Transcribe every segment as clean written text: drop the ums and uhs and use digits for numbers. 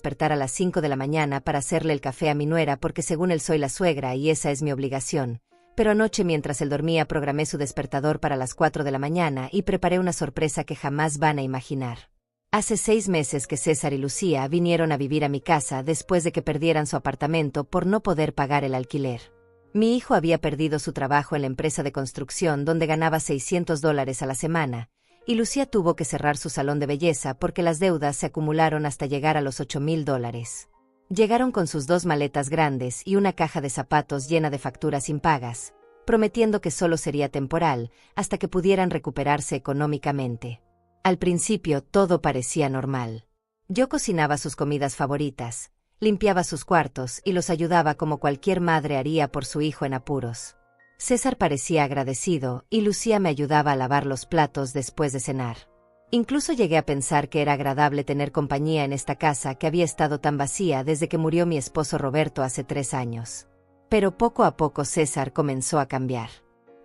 despertar a las 5 de la mañana para hacerle el café a mi nuera porque según él soy la suegra y esa es mi obligación. Pero anoche mientras él dormía programé su despertador para las 4 de la mañana y preparé una sorpresa que jamás van a imaginar. Hace 6 meses que César y Lucía vinieron a vivir a mi casa después de que perdieran su apartamento por no poder pagar el alquiler. Mi hijo había perdido su trabajo en la empresa de construcción donde ganaba $600 a la semana, y Lucía tuvo que cerrar su salón de belleza porque las deudas se acumularon hasta llegar a los $8,000. Llegaron con sus 2 maletas grandes y una caja de zapatos llena de facturas impagas, prometiendo que solo sería temporal, hasta que pudieran recuperarse económicamente. Al principio todo parecía normal. Yo cocinaba sus comidas favoritas, limpiaba sus cuartos y los ayudaba como cualquier madre haría por su hijo en apuros. César parecía agradecido y Lucía me ayudaba a lavar los platos después de cenar. Incluso llegué a pensar que era agradable tener compañía en esta casa que había estado tan vacía desde que murió mi esposo Roberto hace 3 años. Pero poco a poco César comenzó a cambiar.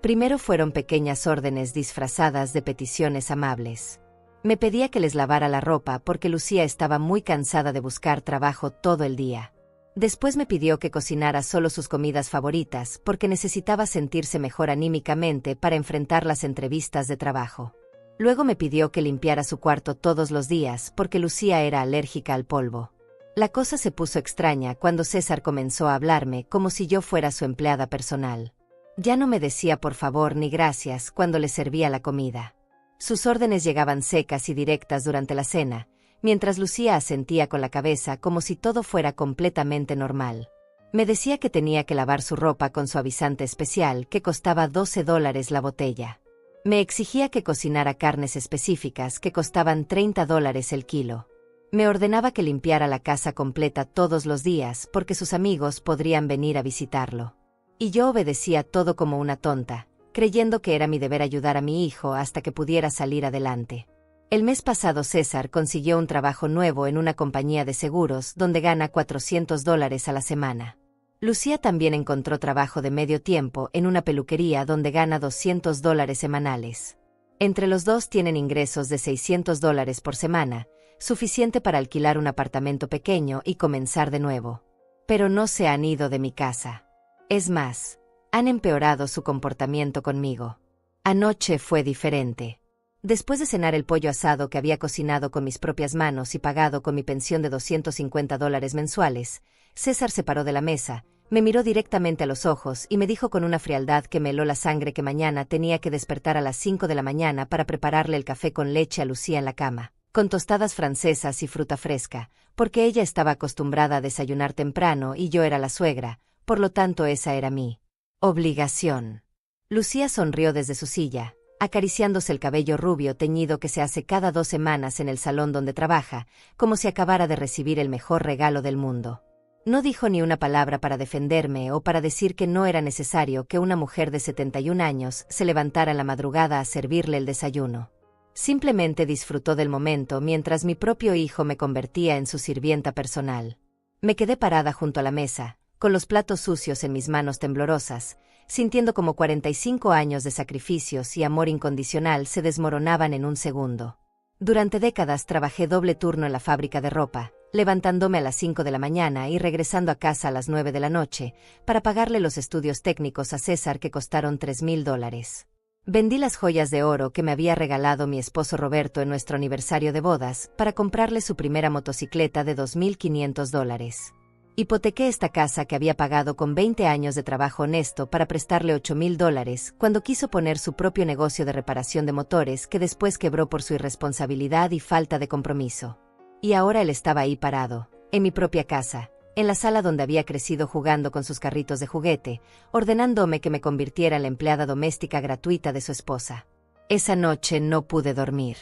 Primero fueron pequeñas órdenes disfrazadas de peticiones amables. Me pedía que les lavara la ropa porque Lucía estaba muy cansada de buscar trabajo todo el día. Después me pidió que cocinara solo sus comidas favoritas porque necesitaba sentirse mejor anímicamente para enfrentar las entrevistas de trabajo. Luego me pidió que limpiara su cuarto todos los días porque Lucía era alérgica al polvo. La cosa se puso extraña cuando César comenzó a hablarme como si yo fuera su empleada personal. Ya no me decía por favor ni gracias cuando le servía la comida. Sus órdenes llegaban secas y directas durante la cena, mientras Lucía asentía con la cabeza como si todo fuera completamente normal. Me decía que tenía que lavar su ropa con suavizante especial que costaba $12 la botella. Me exigía que cocinara carnes específicas que costaban $30 el kilo. Me ordenaba que limpiara la casa completa todos los días porque sus amigos podrían venir a visitarlo. Y yo obedecía todo como una tonta, creyendo que era mi deber ayudar a mi hijo hasta que pudiera salir adelante. El mes pasado César consiguió un trabajo nuevo en una compañía de seguros donde gana $400 a la semana. Lucía también encontró trabajo de medio tiempo en una peluquería donde gana $200 semanales. Entre los dos tienen ingresos de $600 por semana, suficiente para alquilar un apartamento pequeño y comenzar de nuevo. Pero no se han ido de mi casa. Es más, han empeorado su comportamiento conmigo. Anoche fue diferente. Después de cenar el pollo asado que había cocinado con mis propias manos y pagado con mi pensión de $250 mensuales, César se paró de la mesa, me miró directamente a los ojos y me dijo con una frialdad que me heló la sangre que mañana tenía que despertar a las 5 de la mañana para prepararle el café con leche a Lucía en la cama, con tostadas francesas y fruta fresca, porque ella estaba acostumbrada a desayunar temprano y yo era la suegra, por lo tanto esa era mi obligación. Lucía sonrió desde su silla, acariciándose el cabello rubio teñido que se hace cada 2 semanas en el salón donde trabaja, como si acabara de recibir el mejor regalo del mundo. No dijo ni una palabra para defenderme o para decir que no era necesario que una mujer de 71 años se levantara en la madrugada a servirle el desayuno. Simplemente disfrutó del momento mientras mi propio hijo me convertía en su sirvienta personal. Me quedé parada junto a la mesa, con los platos sucios en mis manos temblorosas, sintiendo como 45 años de sacrificios y amor incondicional se desmoronaban en un segundo. Durante décadas trabajé doble turno en la fábrica de ropa, levantándome a las 5 de la mañana y regresando a casa a las 9 de la noche, para pagarle los estudios técnicos a César que costaron $3,000. Vendí las joyas de oro que me había regalado mi esposo Roberto en nuestro aniversario de bodas para comprarle su primera motocicleta de $2,500. Hipotequé esta casa que había pagado con 20 años de trabajo honesto para prestarle $8,000 cuando quiso poner su propio negocio de reparación de motores que después quebró por su irresponsabilidad y falta de compromiso. Y ahora él estaba ahí parado, en mi propia casa, en la sala donde había crecido jugando con sus carritos de juguete, ordenándome que me convirtiera en la empleada doméstica gratuita de su esposa. Esa noche no pude dormir.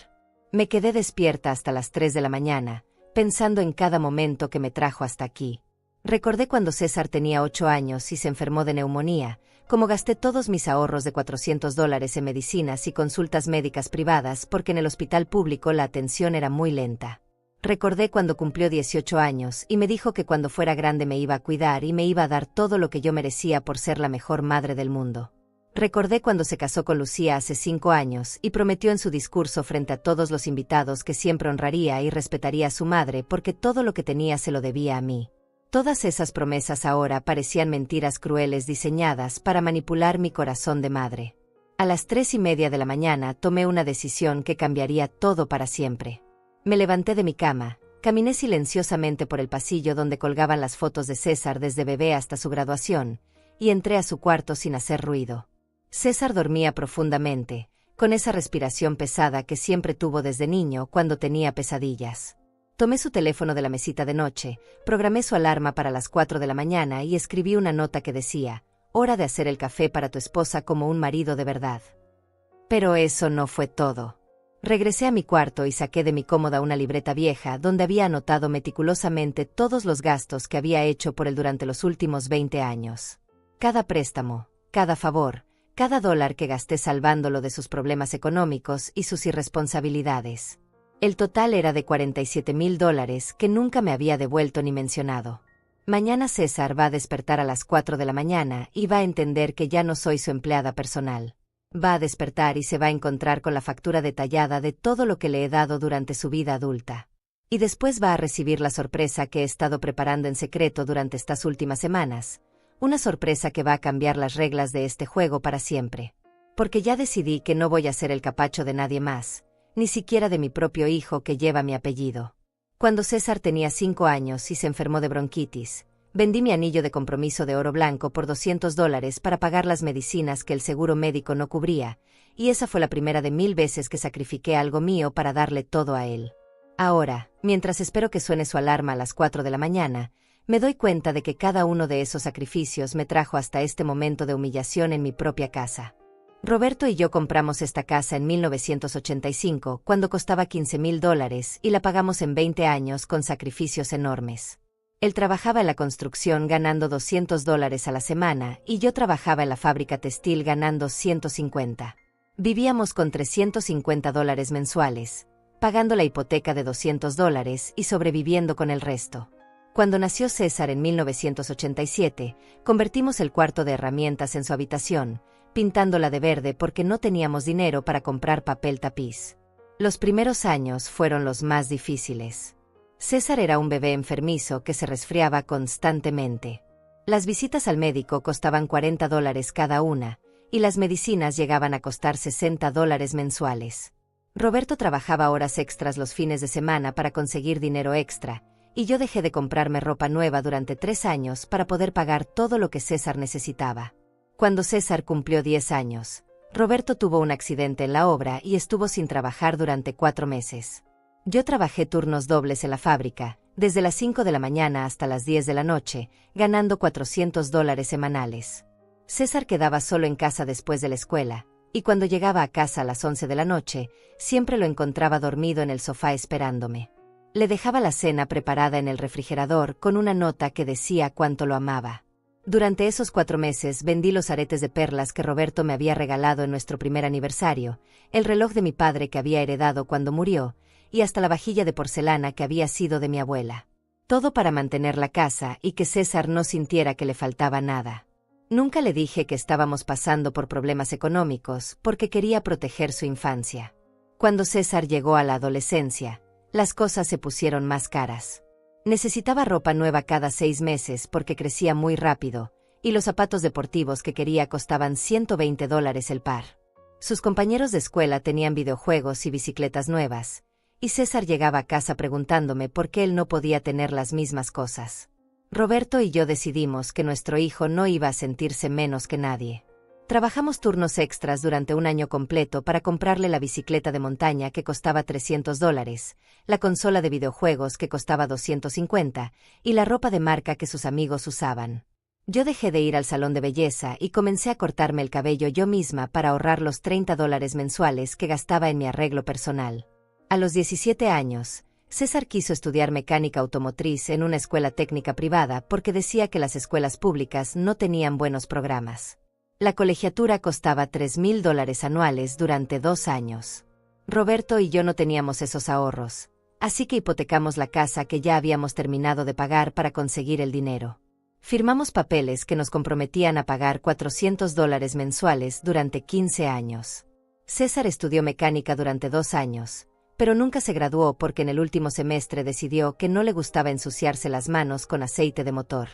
Me quedé despierta hasta las 3 de la mañana, pensando en cada momento que me trajo hasta aquí. Recordé cuando César tenía 8 años y se enfermó de neumonía, cómo gasté todos mis ahorros de $400 en medicinas y consultas médicas privadas porque en el hospital público la atención era muy lenta. Recordé cuando cumplió 18 años y me dijo que cuando fuera grande me iba a cuidar y me iba a dar todo lo que yo merecía por ser la mejor madre del mundo. Recordé cuando se casó con Lucía hace 5 años y prometió en su discurso frente a todos los invitados que siempre honraría y respetaría a su madre porque todo lo que tenía se lo debía a mí. Todas esas promesas ahora parecían mentiras crueles diseñadas para manipular mi corazón de madre. A las 3:30 de la mañana tomé una decisión que cambiaría todo para siempre. Me levanté de mi cama, caminé silenciosamente por el pasillo donde colgaban las fotos de César desde bebé hasta su graduación, y entré a su cuarto sin hacer ruido. César dormía profundamente, con esa respiración pesada que siempre tuvo desde niño cuando tenía pesadillas. Tomé su teléfono de la mesita de noche, programé su alarma para las 4 de la mañana y escribí una nota que decía: «Hora de hacer el café para tu esposa como un marido de verdad». Pero eso no fue todo. Regresé a mi cuarto y saqué de mi cómoda una libreta vieja donde había anotado meticulosamente todos los gastos que había hecho por él durante los últimos 20 años. Cada préstamo, cada favor, cada dólar que gasté salvándolo de sus problemas económicos y sus irresponsabilidades. El total era de $47,000 que nunca me había devuelto ni mencionado. Mañana César va a despertar a las 4 de la mañana y va a entender que ya no soy su empleada personal. Va a despertar y se va a encontrar con la factura detallada de todo lo que le he dado durante su vida adulta. Y después va a recibir la sorpresa que he estado preparando en secreto durante estas últimas semanas. Una sorpresa que va a cambiar las reglas de este juego para siempre. Porque ya decidí que no voy a ser el capacho de nadie más, ni siquiera de mi propio hijo que lleva mi apellido. Cuando César tenía 5 años y se enfermó de bronquitis, vendí mi anillo de compromiso de oro blanco por $200 para pagar las medicinas que el seguro médico no cubría, y esa fue la primera de 1000 veces que sacrifiqué algo mío para darle todo a él. Ahora, mientras espero que suene su alarma a las 4 de la mañana, me doy cuenta de que cada uno de esos sacrificios me trajo hasta este momento de humillación en mi propia casa. Roberto y yo compramos esta casa en 1985, cuando costaba $15,000 y la pagamos en 20 años con sacrificios enormes. Él trabajaba en la construcción ganando $200 a la semana y yo trabajaba en la fábrica textil ganando 150. Vivíamos con $350 mensuales, pagando la hipoteca de $200 y sobreviviendo con el resto. Cuando nació César en 1987, convertimos el cuarto de herramientas en su habitación, pintándola de verde porque no teníamos dinero para comprar papel tapiz. Los primeros años fueron los más difíciles. César era un bebé enfermizo que se resfriaba constantemente. Las visitas al médico costaban $40 cada una, y las medicinas llegaban a costar $60 mensuales. Roberto trabajaba horas extras los fines de semana para conseguir dinero extra, y yo dejé de comprarme ropa nueva durante 3 años para poder pagar todo lo que César necesitaba. Cuando César cumplió 10 años, Roberto tuvo un accidente en la obra y estuvo sin trabajar durante 4 meses. Yo trabajé turnos dobles en la fábrica, desde las 5 de la mañana hasta las 10 de la noche, ganando $400 semanales. César quedaba solo en casa después de la escuela, y cuando llegaba a casa a las 11 de la noche, siempre lo encontraba dormido en el sofá esperándome. Le dejaba la cena preparada en el refrigerador con una nota que decía cuánto lo amaba. Durante esos 4 meses vendí los aretes de perlas que Roberto me había regalado en nuestro primer aniversario, el reloj de mi padre que había heredado cuando murió, y hasta la vajilla de porcelana que había sido de mi abuela. Todo para mantener la casa y que César no sintiera que le faltaba nada. Nunca le dije que estábamos pasando por problemas económicos porque quería proteger su infancia. Cuando César llegó a la adolescencia, las cosas se pusieron más caras. Necesitaba ropa nueva cada 6 meses porque crecía muy rápido, y los zapatos deportivos que quería costaban $120 el par. Sus compañeros de escuela tenían videojuegos y bicicletas nuevas, y César llegaba a casa preguntándome por qué él no podía tener las mismas cosas. Roberto y yo decidimos que nuestro hijo no iba a sentirse menos que nadie. Trabajamos turnos extras durante un año completo para comprarle la bicicleta de montaña que costaba $300, la consola de videojuegos que costaba $250 y la ropa de marca que sus amigos usaban. Yo dejé de ir al salón de belleza y comencé a cortarme el cabello yo misma para ahorrar los $30 mensuales que gastaba en mi arreglo personal. A los 17 años, César quiso estudiar mecánica automotriz en una escuela técnica privada porque decía que las escuelas públicas no tenían buenos programas. La colegiatura costaba $3,000 anuales durante 2 años. Roberto y yo no teníamos esos ahorros, así que hipotecamos la casa que ya habíamos terminado de pagar para conseguir el dinero. Firmamos papeles que nos comprometían a pagar $400 mensuales durante 15 años. César estudió mecánica durante 2 años, pero nunca se graduó porque en el último semestre decidió que no le gustaba ensuciarse las manos con aceite de motor.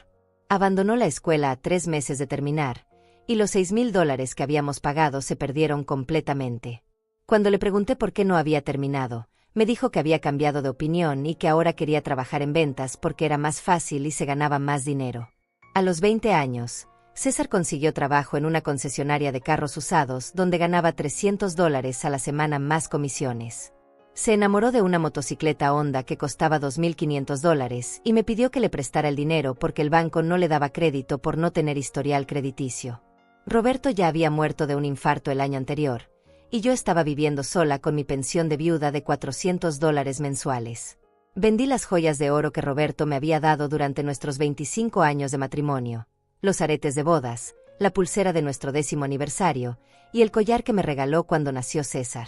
Abandonó la escuela a 3 meses de terminar, y los $6,000 que habíamos pagado se perdieron completamente. Cuando le pregunté por qué no había terminado, me dijo que había cambiado de opinión y que ahora quería trabajar en ventas porque era más fácil y se ganaba más dinero. A los 20 años, César consiguió trabajo en una concesionaria de carros usados donde ganaba $300 a la semana más comisiones. Se enamoró de una motocicleta Honda que costaba $2,500 y me pidió que le prestara el dinero porque el banco no le daba crédito por no tener historial crediticio. Roberto ya había muerto de un infarto el año anterior, y yo estaba viviendo sola con mi pensión de viuda de $400 mensuales. Vendí las joyas de oro que Roberto me había dado durante nuestros 25 años de matrimonio, los aretes de bodas, la pulsera de nuestro 10º aniversario y el collar que me regaló cuando nació César.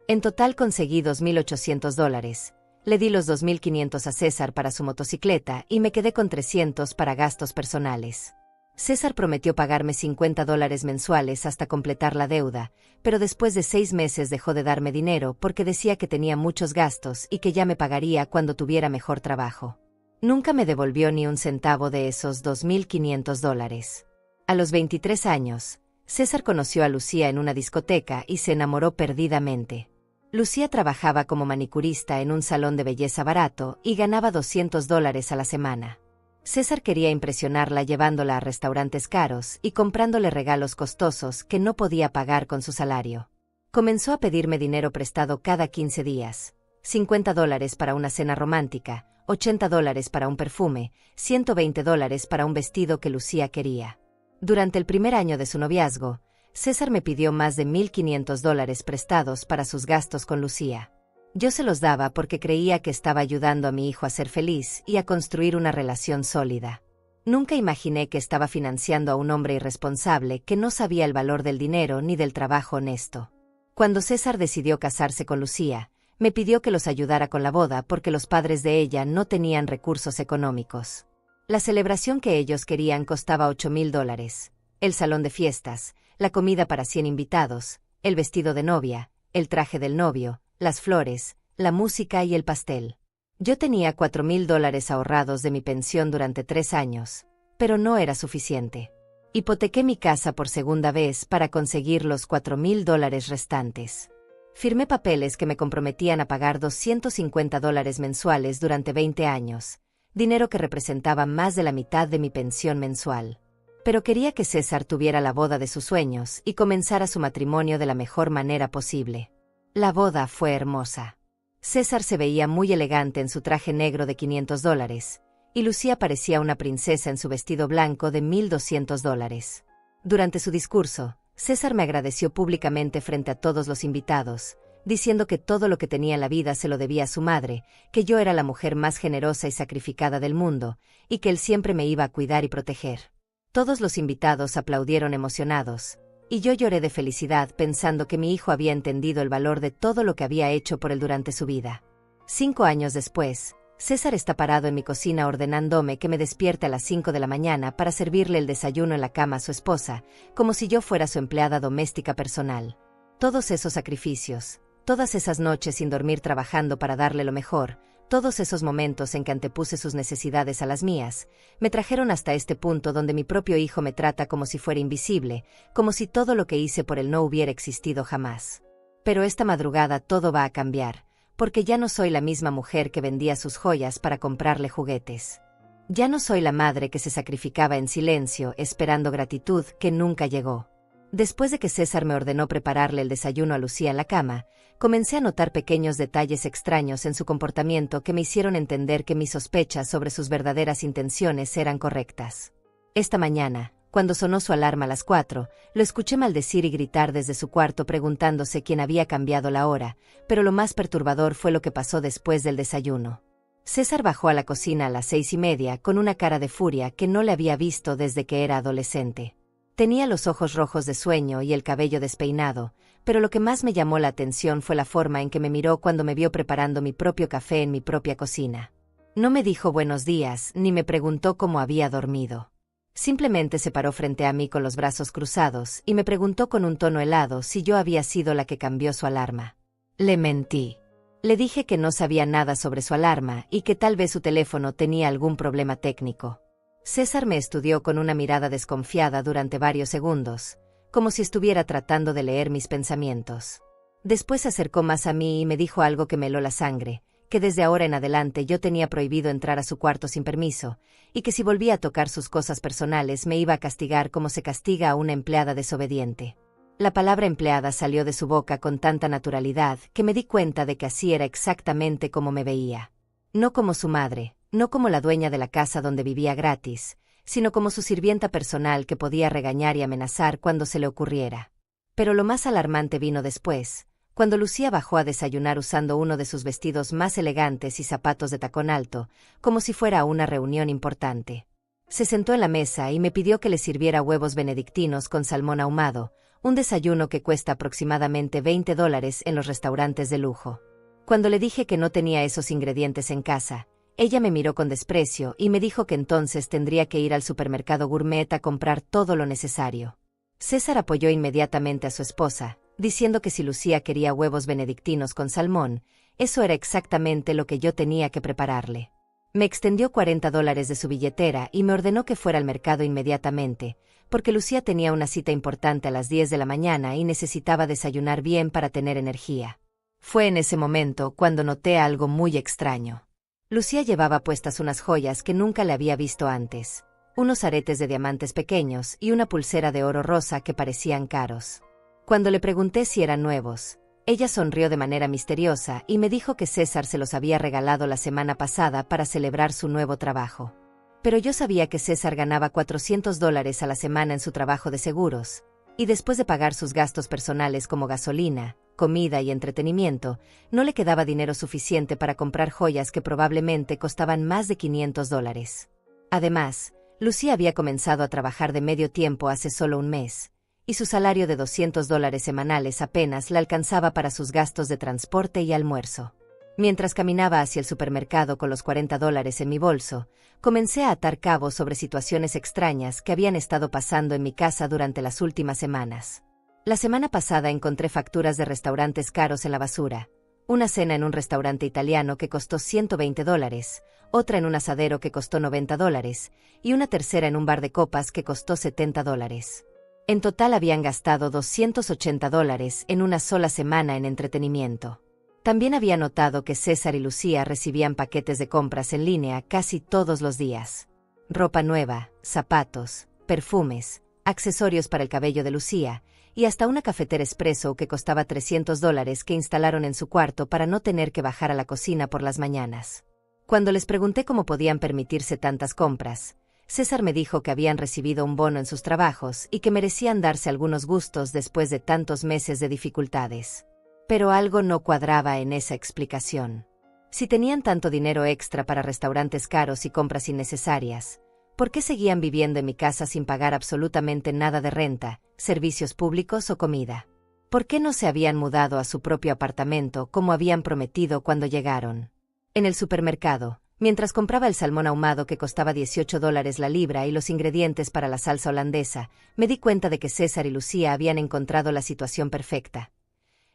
En total conseguí $2,800. Le di los $2,500 a César para su motocicleta y me quedé con $300 para gastos personales. César prometió pagarme $50 mensuales hasta completar la deuda, pero después de 6 meses dejó de darme dinero porque decía que tenía muchos gastos y que ya me pagaría cuando tuviera mejor trabajo. Nunca me devolvió ni un centavo de esos $2,500. A los 23 años, César conoció a Lucía en una discoteca y se enamoró perdidamente. Lucía trabajaba como manicurista en un salón de belleza barato y ganaba $200 a la semana. César quería impresionarla llevándola a restaurantes caros y comprándole regalos costosos que no podía pagar con su salario. Comenzó a pedirme dinero prestado cada 15 días, $50 para una cena romántica, $80 para un perfume, $120 para un vestido que Lucía quería. Durante el primer año de su noviazgo, César me pidió más de $1,500 prestados para sus gastos con Lucía. Yo se los daba porque creía que estaba ayudando a mi hijo a ser feliz y a construir una relación sólida. Nunca imaginé que estaba financiando a un hombre irresponsable que no sabía el valor del dinero ni del trabajo honesto. Cuando César decidió casarse con Lucía, me pidió que los ayudara con la boda porque los padres de ella no tenían recursos económicos. La celebración que ellos querían costaba $8,000, el salón de fiestas, la comida para 100 invitados, el vestido de novia, el traje del novio, las flores, la música y el pastel. Yo tenía $4,000 ahorrados de mi pensión durante 3 años, pero no era suficiente. Hipotequé mi casa por segunda vez para conseguir los $4,000 restantes. Firmé papeles que me comprometían a pagar $250 mensuales durante 20 años, dinero que representaba más de la mitad de mi pensión mensual. Pero quería que César tuviera la boda de sus sueños y comenzara su matrimonio de la mejor manera posible. La boda fue hermosa. César se veía muy elegante en su traje negro de $500, y Lucía parecía una princesa en su vestido blanco de $1,200. Durante su discurso, César me agradeció públicamente frente a todos los invitados, diciendo que todo lo que tenía en la vida se lo debía a su madre, que yo era la mujer más generosa y sacrificada del mundo, y que él siempre me iba a cuidar y proteger. Todos los invitados aplaudieron emocionados, y yo lloré de felicidad pensando que mi hijo había entendido el valor de todo lo que había hecho por él durante su vida. 5 años después, César está parado en mi cocina ordenándome que me despierte a las 5 de la mañana para servirle el desayuno en la cama a su esposa, como si yo fuera su empleada doméstica personal. Todos esos sacrificios, todas esas noches sin dormir trabajando para darle lo mejor, todos esos momentos en que antepuse sus necesidades a las mías, me trajeron hasta este punto donde mi propio hijo me trata como si fuera invisible, como si todo lo que hice por él no hubiera existido jamás. Pero esta madrugada todo va a cambiar, porque ya no soy la misma mujer que vendía sus joyas para comprarle juguetes. Ya no soy la madre que se sacrificaba en silencio esperando gratitud que nunca llegó. Después de que César me ordenó prepararle el desayuno a Lucía en la cama, comencé a notar pequeños detalles extraños en su comportamiento que me hicieron entender que mis sospechas sobre sus verdaderas intenciones eran correctas. Esta mañana, cuando sonó su alarma a las 4, lo escuché maldecir y gritar desde su cuarto preguntándose quién había cambiado la hora, pero lo más perturbador fue lo que pasó después del desayuno. César bajó a la cocina a las 6:30 con una cara de furia que no le había visto desde que era adolescente. Tenía los ojos rojos de sueño y el cabello despeinado, pero lo que más me llamó la atención fue la forma en que me miró cuando me vio preparando mi propio café en mi propia cocina. No me dijo buenos días ni me preguntó cómo había dormido. Simplemente se paró frente a mí con los brazos cruzados y me preguntó con un tono helado si yo había sido la que cambió su alarma. Le mentí. Le dije que no sabía nada sobre su alarma y que tal vez su teléfono tenía algún problema técnico. César me estudió con una mirada desconfiada durante varios segundos, como si estuviera tratando de leer mis pensamientos. Después se acercó más a mí y me dijo algo que me heló la sangre, que desde ahora en adelante yo tenía prohibido entrar a su cuarto sin permiso, y que si volvía a tocar sus cosas personales me iba a castigar como se castiga a una empleada desobediente. La palabra empleada salió de su boca con tanta naturalidad que me di cuenta de que así era exactamente como me veía. No como su madre, no como la dueña de la casa donde vivía gratis, sino como su sirvienta personal que podía regañar y amenazar cuando se le ocurriera. Pero lo más alarmante vino después, cuando Lucía bajó a desayunar usando uno de sus vestidos más elegantes y zapatos de tacón alto, como si fuera a una reunión importante. Se sentó en la mesa y me pidió que le sirviera huevos benedictinos con salmón ahumado, un desayuno que cuesta aproximadamente $20 en los restaurantes de lujo. Cuando le dije que no tenía esos ingredientes en casa, ella me miró con desprecio y me dijo que entonces tendría que ir al supermercado gourmet a comprar todo lo necesario. César apoyó inmediatamente a su esposa, diciendo que si Lucía quería huevos benedictinos con salmón, eso era exactamente lo que yo tenía que prepararle. Me extendió $40 de su billetera y me ordenó que fuera al mercado inmediatamente, porque Lucía tenía una cita importante a las 10 de la mañana y necesitaba desayunar bien para tener energía. Fue en ese momento cuando noté algo muy extraño. Lucía llevaba puestas unas joyas que nunca le había visto antes, unos aretes de diamantes pequeños y una pulsera de oro rosa que parecían caros. Cuando le pregunté si eran nuevos, ella sonrió de manera misteriosa y me dijo que César se los había regalado la semana pasada para celebrar su nuevo trabajo. Pero yo sabía que César ganaba $400 a la semana en su trabajo de seguros, y después de pagar sus gastos personales como gasolina, comida y entretenimiento, no le quedaba dinero suficiente para comprar joyas que probablemente costaban más de $500. Además, Lucía había comenzado a trabajar de medio tiempo hace solo un mes, y su salario de $200 semanales apenas le alcanzaba para sus gastos de transporte y almuerzo. Mientras caminaba hacia el supermercado con los $40 en mi bolso, comencé a atar cabos sobre situaciones extrañas que habían estado pasando en mi casa durante las últimas semanas. La semana pasada encontré facturas de restaurantes caros en la basura, una cena en un restaurante italiano que costó $120, otra en un asadero que costó $90 y una tercera en un bar de copas que costó $70. En total habían gastado $280 en una sola semana en entretenimiento. También había notado que César y Lucía recibían paquetes de compras en línea casi todos los días. Ropa nueva, zapatos, perfumes, accesorios para el cabello de Lucía, y hasta una cafetera expreso que costaba $300 que instalaron en su cuarto para no tener que bajar a la cocina por las mañanas. Cuando les pregunté cómo podían permitirse tantas compras, César me dijo que habían recibido un bono en sus trabajos y que merecían darse algunos gustos después de tantos meses de dificultades. Pero algo no cuadraba en esa explicación. Si tenían tanto dinero extra para restaurantes caros y compras innecesarias, ¿por qué seguían viviendo en mi casa sin pagar absolutamente nada de renta, servicios públicos o comida? ¿Por qué no se habían mudado a su propio apartamento como habían prometido cuando llegaron? En el supermercado, mientras compraba el salmón ahumado que costaba $18 la libra y los ingredientes para la salsa holandesa, me di cuenta de que César y Lucía habían encontrado la situación perfecta.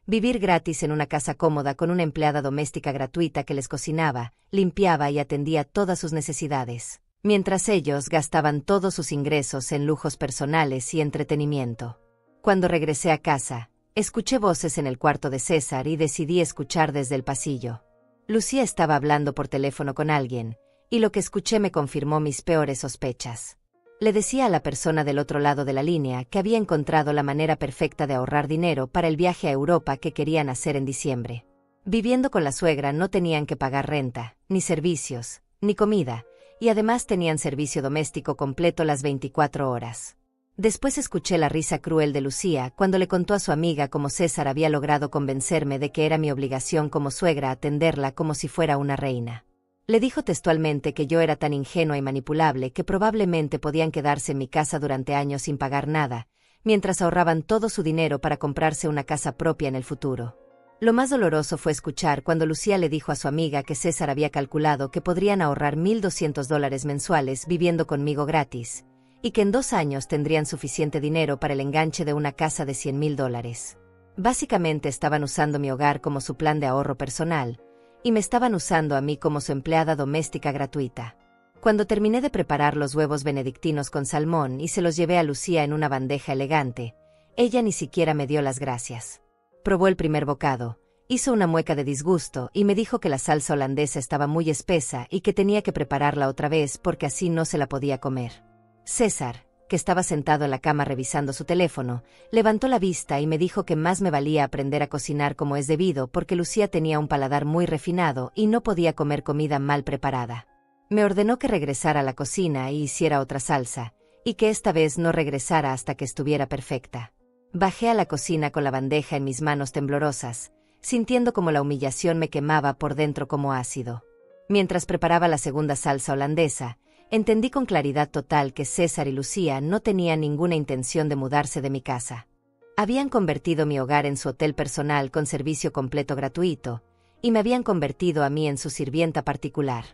Vivir gratis en una casa cómoda con una empleada doméstica gratuita que les cocinaba, limpiaba y atendía todas sus necesidades, mientras ellos gastaban todos sus ingresos en lujos personales y entretenimiento. Cuando regresé a casa, escuché voces en el cuarto de César y decidí escuchar desde el pasillo. Lucía estaba hablando por teléfono con alguien, y lo que escuché me confirmó mis peores sospechas. Le decía a la persona del otro lado de la línea que había encontrado la manera perfecta de ahorrar dinero para el viaje a Europa que querían hacer en diciembre. Viviendo con la suegra no tenían que pagar renta, ni servicios, ni comida, y además tenían servicio doméstico completo las 24 horas. Después escuché la risa cruel de Lucía cuando le contó a su amiga cómo César había logrado convencerme de que era mi obligación como suegra atenderla como si fuera una reina. Le dijo textualmente que yo era tan ingenua y manipulable que probablemente podían quedarse en mi casa durante años sin pagar nada, mientras ahorraban todo su dinero para comprarse una casa propia en el futuro. Lo más doloroso fue escuchar cuando Lucía le dijo a su amiga que César había calculado que podrían ahorrar $1,200 mensuales viviendo conmigo gratis, y que en 2 años tendrían suficiente dinero para el enganche de una casa de $100,000. Básicamente estaban usando mi hogar como su plan de ahorro personal, y me estaban usando a mí como su empleada doméstica gratuita. Cuando terminé de preparar los huevos benedictinos con salmón y se los llevé a Lucía en una bandeja elegante, ella ni siquiera me dio las gracias. Probó el primer bocado, hizo una mueca de disgusto y me dijo que la salsa holandesa estaba muy espesa y que tenía que prepararla otra vez porque así no se la podía comer. César, que estaba sentado en la cama revisando su teléfono, levantó la vista y me dijo que más me valía aprender a cocinar como es debido porque Lucía tenía un paladar muy refinado y no podía comer comida mal preparada. Me ordenó que regresara a la cocina y hiciera otra salsa, y que esta vez no regresara hasta que estuviera perfecta. Bajé a la cocina con la bandeja en mis manos temblorosas, sintiendo como la humillación me quemaba por dentro como ácido. Mientras preparaba la segunda salsa holandesa, entendí con claridad total que César y Lucía no tenían ninguna intención de mudarse de mi casa. Habían convertido mi hogar en su hotel personal con servicio completo gratuito, y me habían convertido a mí en su sirvienta particular.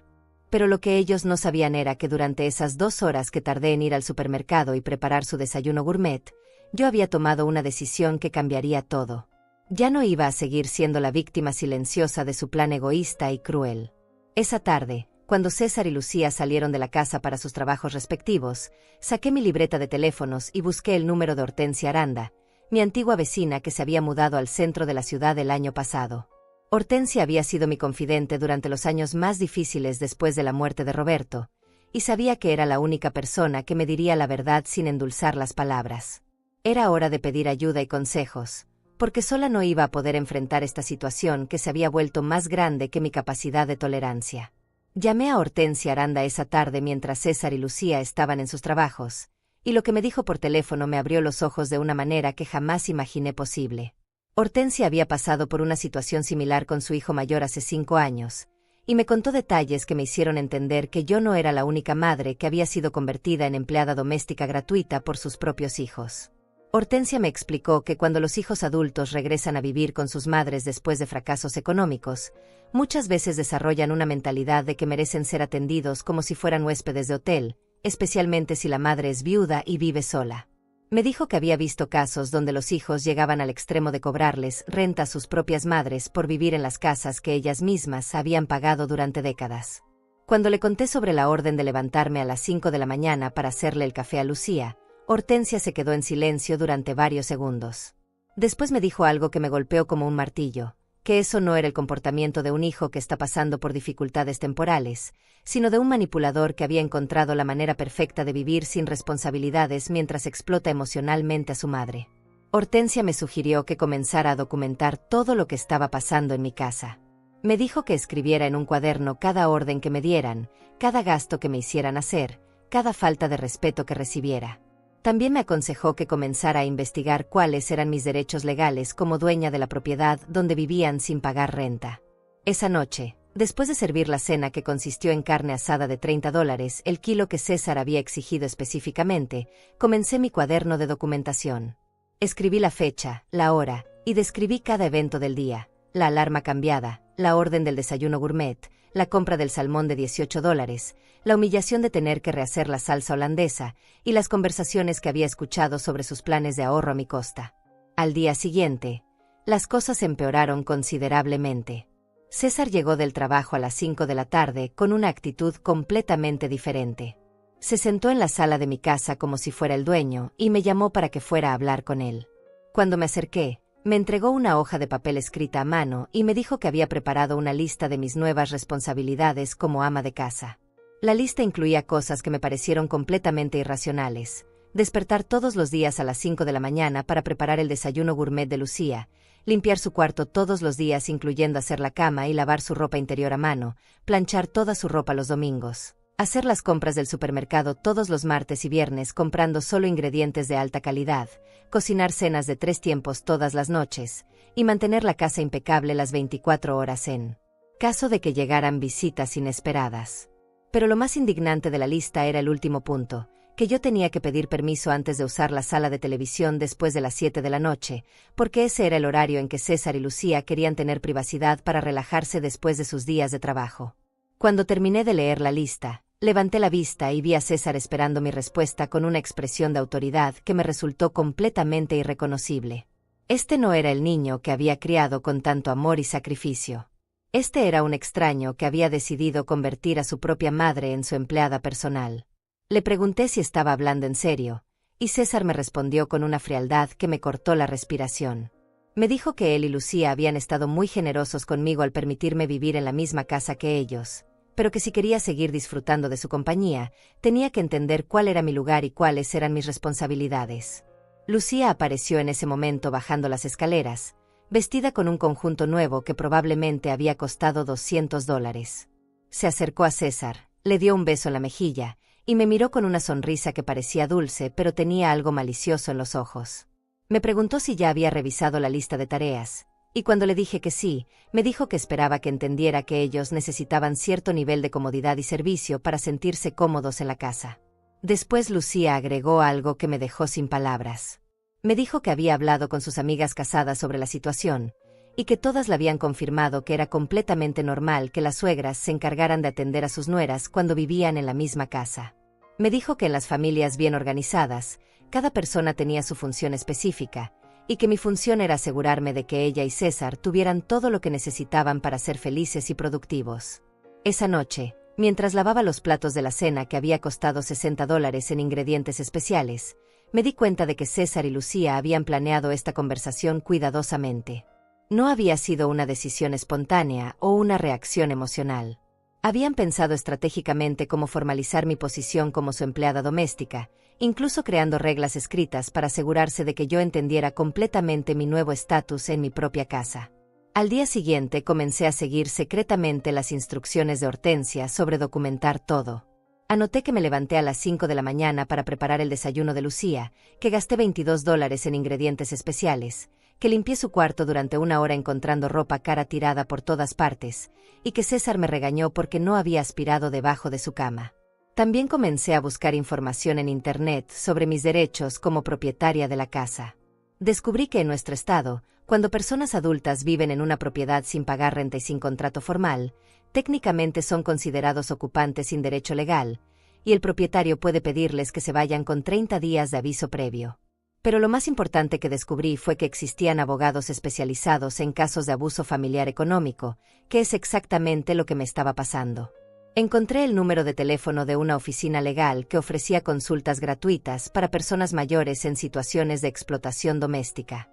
Pero lo que ellos no sabían era que durante esas 2 horas que tardé en ir al supermercado y preparar su desayuno gourmet, yo había tomado una decisión que cambiaría todo. Ya no iba a seguir siendo la víctima silenciosa de su plan egoísta y cruel. Esa tarde, cuando César y Lucía salieron de la casa para sus trabajos respectivos, saqué mi libreta de teléfonos y busqué el número de Hortensia Aranda, mi antigua vecina que se había mudado al centro de la ciudad el año pasado. Hortensia había sido mi confidente durante los años más difíciles después de la muerte de Roberto, y sabía que era la única persona que me diría la verdad sin endulzar las palabras. Era hora de pedir ayuda y consejos, porque sola no iba a poder enfrentar esta situación que se había vuelto más grande que mi capacidad de tolerancia. Llamé a Hortensia Aranda esa tarde mientras César y Lucía estaban en sus trabajos, y lo que me dijo por teléfono me abrió los ojos de una manera que jamás imaginé posible. Hortensia había pasado por una situación similar con su hijo mayor hace 5 años, y me contó detalles que me hicieron entender que yo no era la única madre que había sido convertida en empleada doméstica gratuita por sus propios hijos. Hortensia me explicó que cuando los hijos adultos regresan a vivir con sus madres después de fracasos económicos, muchas veces desarrollan una mentalidad de que merecen ser atendidos como si fueran huéspedes de hotel, especialmente si la madre es viuda y vive sola. Me dijo que había visto casos donde los hijos llegaban al extremo de cobrarles renta a sus propias madres por vivir en las casas que ellas mismas habían pagado durante décadas. Cuando le conté sobre la orden de levantarme a las 5 de la mañana para hacerle el café a Lucía, Hortensia se quedó en silencio durante varios segundos. Después me dijo algo que me golpeó como un martillo, que eso no era el comportamiento de un hijo que está pasando por dificultades temporales, sino de un manipulador que había encontrado la manera perfecta de vivir sin responsabilidades mientras explota emocionalmente a su madre. Hortensia me sugirió que comenzara a documentar todo lo que estaba pasando en mi casa. Me dijo que escribiera en un cuaderno cada orden que me dieran, cada gasto que me hicieran hacer, cada falta de respeto que recibiera. También me aconsejó que comenzara a investigar cuáles eran mis derechos legales como dueña de la propiedad donde vivían sin pagar renta. Esa noche, después de servir la cena que consistió en carne asada de $30, el kilo que César había exigido específicamente, comencé mi cuaderno de documentación. Escribí la fecha, la hora, y describí cada evento del día, la alarma cambiada, la orden del desayuno gourmet, la compra del salmón de $18, la humillación de tener que rehacer la salsa holandesa y las conversaciones que había escuchado sobre sus planes de ahorro a mi costa. Al día siguiente, las cosas empeoraron considerablemente. César llegó del trabajo a las 5 de la tarde con una actitud completamente diferente. Se sentó en la sala de mi casa como si fuera el dueño y me llamó para que fuera a hablar con él. Cuando me acerqué, me entregó una hoja de papel escrita a mano y me dijo que había preparado una lista de mis nuevas responsabilidades como ama de casa. La lista incluía cosas que me parecieron completamente irracionales. Despertar todos los días a las 5 de la mañana para preparar el desayuno gourmet de Lucía, limpiar su cuarto todos los días incluyendo hacer la cama y lavar su ropa interior a mano, planchar toda su ropa los domingos, hacer las compras del supermercado todos los martes y viernes comprando solo ingredientes de alta calidad, cocinar cenas de 3 tiempos todas las noches, y mantener la casa impecable las 24 horas en caso de que llegaran visitas inesperadas. Pero lo más indignante de la lista era el último punto, que yo tenía que pedir permiso antes de usar la sala de televisión después de las 7 de la noche, porque ese era el horario en que César y Lucía querían tener privacidad para relajarse después de sus días de trabajo. Cuando terminé de leer la lista, Levanté la vista y vi a César esperando mi respuesta con una expresión de autoridad que me resultó completamente irreconocible. Este no era el niño que había criado con tanto amor y sacrificio. Este era un extraño que había decidido convertir a su propia madre en su empleada personal. Le pregunté si estaba hablando en serio, y César me respondió con una frialdad que me cortó la respiración. Me dijo que él y Lucía habían estado muy generosos conmigo al permitirme vivir en la misma casa que ellos, pero que si quería seguir disfrutando de su compañía, tenía que entender cuál era mi lugar y cuáles eran mis responsabilidades. Lucía apareció en ese momento bajando las escaleras, vestida con un conjunto nuevo que probablemente había costado $200. Se acercó a César, le dio un beso en la mejilla, y me miró con una sonrisa que parecía dulce pero tenía algo malicioso en los ojos. Me preguntó si ya había revisado la lista de tareas, y cuando le dije que sí, me dijo que esperaba que entendiera que ellos necesitaban cierto nivel de comodidad y servicio para sentirse cómodos en la casa. Después Lucía agregó algo que me dejó sin palabras. Me dijo que había hablado con sus amigas casadas sobre la situación, y que todas le habían confirmado que era completamente normal que las suegras se encargaran de atender a sus nueras cuando vivían en la misma casa. Me dijo que en las familias bien organizadas, cada persona tenía su función específica, y que mi función era asegurarme de que ella y César tuvieran todo lo que necesitaban para ser felices y productivos. Esa noche, mientras lavaba los platos de la cena que había costado $60 en ingredientes especiales, me di cuenta de que César y Lucía habían planeado esta conversación cuidadosamente. No había sido una decisión espontánea o una reacción emocional. Habían pensado estratégicamente cómo formalizar mi posición como su empleada doméstica, incluso creando reglas escritas para asegurarse de que yo entendiera completamente mi nuevo estatus en mi propia casa. Al día siguiente comencé a seguir secretamente las instrucciones de Hortensia sobre documentar todo. Anoté que me levanté a las 5 de la mañana para preparar el desayuno de Lucía, que gasté $22 en ingredientes especiales, que limpié su cuarto durante una hora encontrando ropa cara tirada por todas partes, y que César me regañó porque no había aspirado debajo de su cama. También comencé a buscar información en Internet sobre mis derechos como propietaria de la casa. Descubrí que en nuestro estado, cuando personas adultas viven en una propiedad sin pagar renta y sin contrato formal, técnicamente son considerados ocupantes sin derecho legal, y el propietario puede pedirles que se vayan con 30 días de aviso previo. Pero lo más importante que descubrí fue que existían abogados especializados en casos de abuso familiar económico, que es exactamente lo que me estaba pasando. Encontré el número de teléfono de una oficina legal que ofrecía consultas gratuitas para personas mayores en situaciones de explotación doméstica.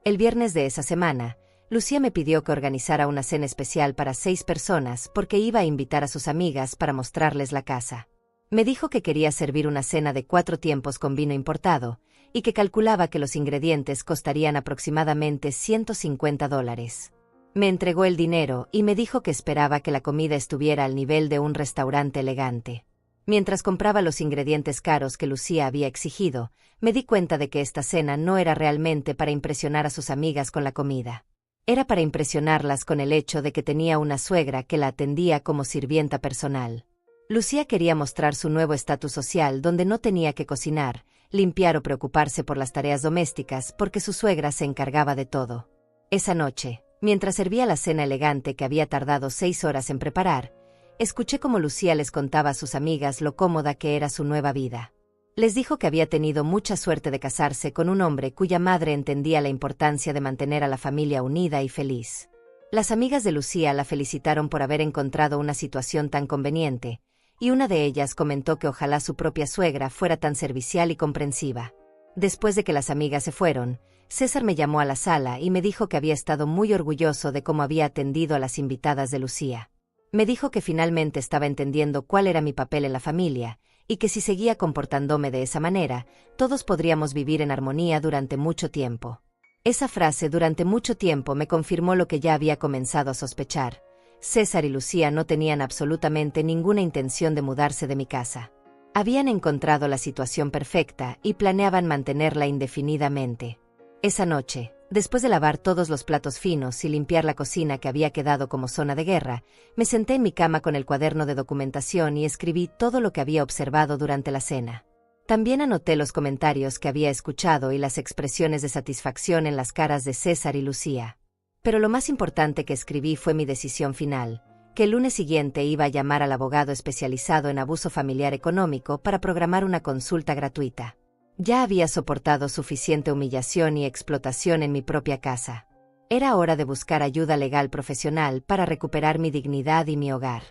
El viernes de esa semana, Lucía me pidió que organizara una cena especial para 6 personas porque iba a invitar a sus amigas para mostrarles la casa. Me dijo que quería servir una cena de 4 tiempos con vino importado, y que calculaba que los ingredientes costarían aproximadamente $150. Me entregó el dinero y me dijo que esperaba que la comida estuviera al nivel de un restaurante elegante. Mientras compraba los ingredientes caros que Lucía había exigido, me di cuenta de que esta cena no era realmente para impresionar a sus amigas con la comida. Era para impresionarlas con el hecho de que tenía una suegra que la atendía como sirvienta personal. Lucía quería mostrar su nuevo estatus social donde no tenía que cocinar, limpiar o preocuparse por las tareas domésticas porque su suegra se encargaba de todo. Esa noche, mientras servía la cena elegante que había tardado 6 horas en preparar, escuché cómo Lucía les contaba a sus amigas lo cómoda que era su nueva vida. Les dijo que había tenido mucha suerte de casarse con un hombre cuya madre entendía la importancia de mantener a la familia unida y feliz. Las amigas de Lucía la felicitaron por haber encontrado una situación tan conveniente, y una de ellas comentó que ojalá su propia suegra fuera tan servicial y comprensiva. Después de que las amigas se fueron, César me llamó a la sala y me dijo que había estado muy orgulloso de cómo había atendido a las invitadas de Lucía. Me dijo que finalmente estaba entendiendo cuál era mi papel en la familia, y que si seguía comportándome de esa manera, todos podríamos vivir en armonía durante mucho tiempo. Esa frase "durante mucho tiempo" me confirmó lo que ya había comenzado a sospechar. César y Lucía no tenían absolutamente ninguna intención de mudarse de mi casa. Habían encontrado la situación perfecta y planeaban mantenerla indefinidamente. Esa noche, después de lavar todos los platos finos y limpiar la cocina que había quedado como zona de guerra, me senté en mi cama con el cuaderno de documentación y escribí todo lo que había observado durante la cena. También anoté los comentarios que había escuchado y las expresiones de satisfacción en las caras de César y Lucía. Pero lo más importante que escribí fue mi decisión final, que el lunes siguiente iba a llamar al abogado especializado en abuso familiar económico para programar una consulta gratuita. Ya había soportado suficiente humillación y explotación en mi propia casa. Era hora de buscar ayuda legal profesional para recuperar mi dignidad y mi hogar.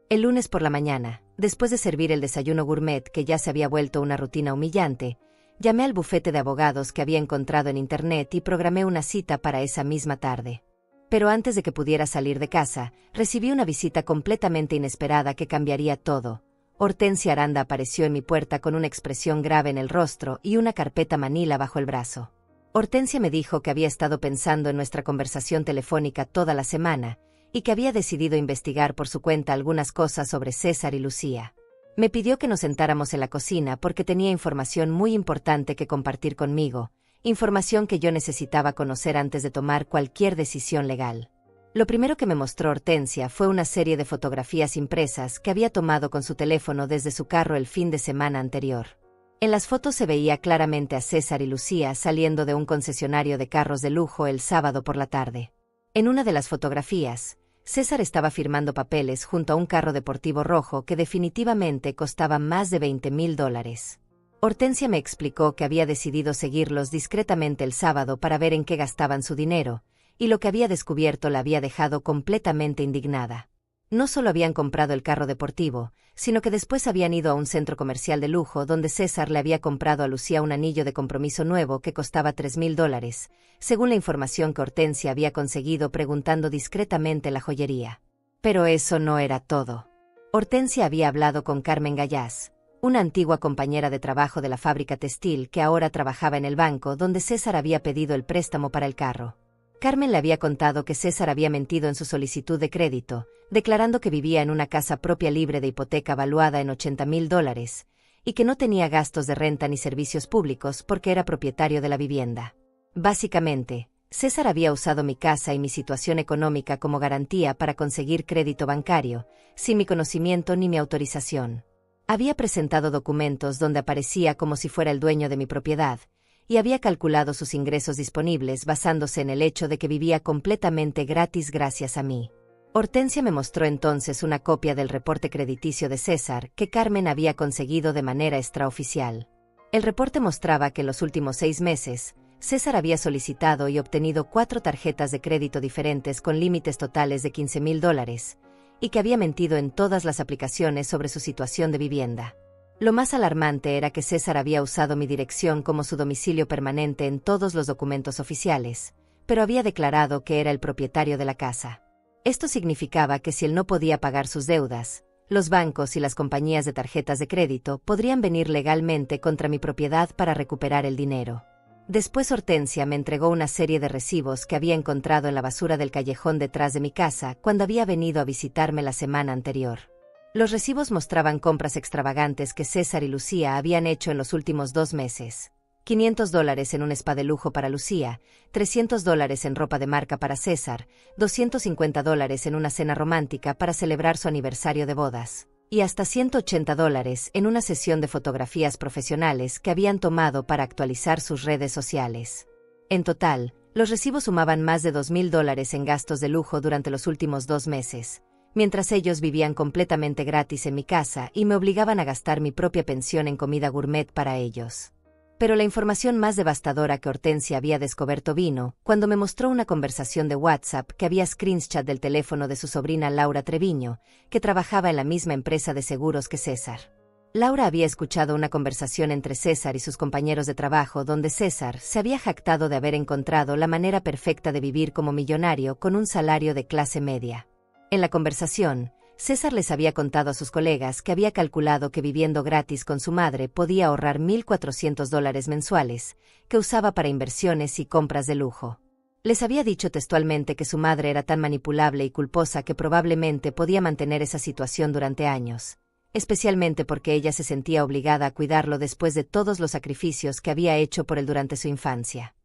El lunes por la mañana, después de servir el desayuno gourmet que ya se había vuelto una rutina humillante, llamé al bufete de abogados que había encontrado en internet y programé una cita para esa misma tarde. Pero antes de que pudiera salir de casa, recibí una visita completamente inesperada que cambiaría todo. Hortensia Aranda apareció en mi puerta con una expresión grave en el rostro y una carpeta manila bajo el brazo. Hortensia me dijo que había estado pensando en nuestra conversación telefónica toda la semana y que había decidido investigar por su cuenta algunas cosas sobre César y Lucía. Me pidió que nos sentáramos en la cocina porque tenía información muy importante que compartir conmigo, información que yo necesitaba conocer antes de tomar cualquier decisión legal. Lo primero que me mostró Hortensia fue una serie de fotografías impresas que había tomado con su teléfono desde su carro el fin de semana anterior. En las fotos se veía claramente a César y Lucía saliendo de un concesionario de carros de lujo el sábado por la tarde. En una de las fotografías, César estaba firmando papeles junto a un carro deportivo rojo que definitivamente costaba más de $20,000. Hortensia me explicó que había decidido seguirlos discretamente el sábado para ver en qué gastaban su dinero, y lo que había descubierto la había dejado completamente indignada. No solo habían comprado el carro deportivo, sino que después habían ido a un centro comercial de lujo donde César le había comprado a Lucía un anillo de compromiso nuevo que costaba $3,000, según la información que Hortensia había conseguido preguntando discretamente en la joyería. Pero eso no era todo. Hortensia había hablado con Carmen Gallás, una antigua compañera de trabajo de la fábrica textil que ahora trabajaba en el banco donde César había pedido el préstamo para el carro. Carmen le había contado que César había mentido en su solicitud de crédito, declarando que vivía en una casa propia libre de hipoteca valuada en $80,000, y que no tenía gastos de renta ni servicios públicos porque era propietario de la vivienda. Básicamente, César había usado mi casa y mi situación económica como garantía para conseguir crédito bancario, sin mi conocimiento ni mi autorización. Había presentado documentos donde aparecía como si fuera el dueño de mi propiedad, y había calculado sus ingresos disponibles basándose en el hecho de que vivía completamente gratis gracias a mí. Hortensia me mostró entonces una copia del reporte crediticio de César que Carmen había conseguido de manera extraoficial. El reporte mostraba que en los últimos 6 meses, César había solicitado y obtenido 4 tarjetas de crédito diferentes con límites totales de $15,000, y que había mentido en todas las aplicaciones sobre su situación de vivienda. Lo más alarmante era que César había usado mi dirección como su domicilio permanente en todos los documentos oficiales, pero había declarado que era el propietario de la casa. Esto significaba que si él no podía pagar sus deudas, los bancos y las compañías de tarjetas de crédito podrían venir legalmente contra mi propiedad para recuperar el dinero. Después Hortensia me entregó una serie de recibos que había encontrado en la basura del callejón detrás de mi casa cuando había venido a visitarme la semana anterior. Los recibos mostraban compras extravagantes que César y Lucía habían hecho en los últimos 2 meses. $500 en un spa de lujo para Lucía, $300 en ropa de marca para César, $250 en una cena romántica para celebrar su aniversario de bodas, y hasta $180 en una sesión de fotografías profesionales que habían tomado para actualizar sus redes sociales. En total, los recibos sumaban más de $2,000 en gastos de lujo durante los últimos 2 meses. Mientras ellos vivían completamente gratis en mi casa y me obligaban a gastar mi propia pensión en comida gourmet para ellos. Pero la información más devastadora que Hortensia había descubierto vino cuando me mostró una conversación de WhatsApp que había screenshot del teléfono de su sobrina Laura Treviño, que trabajaba en la misma empresa de seguros que César. Laura había escuchado una conversación entre César y sus compañeros de trabajo donde César se había jactado de haber encontrado la manera perfecta de vivir como millonario con un salario de clase media. En la conversación, César les había contado a sus colegas que había calculado que viviendo gratis con su madre podía ahorrar $1,400 mensuales, que usaba para inversiones y compras de lujo. Les había dicho textualmente que su madre era tan manipulable y culposa que probablemente podía mantener esa situación durante años, especialmente porque ella se sentía obligada a cuidarlo después de todos los sacrificios que había hecho por él durante su infancia.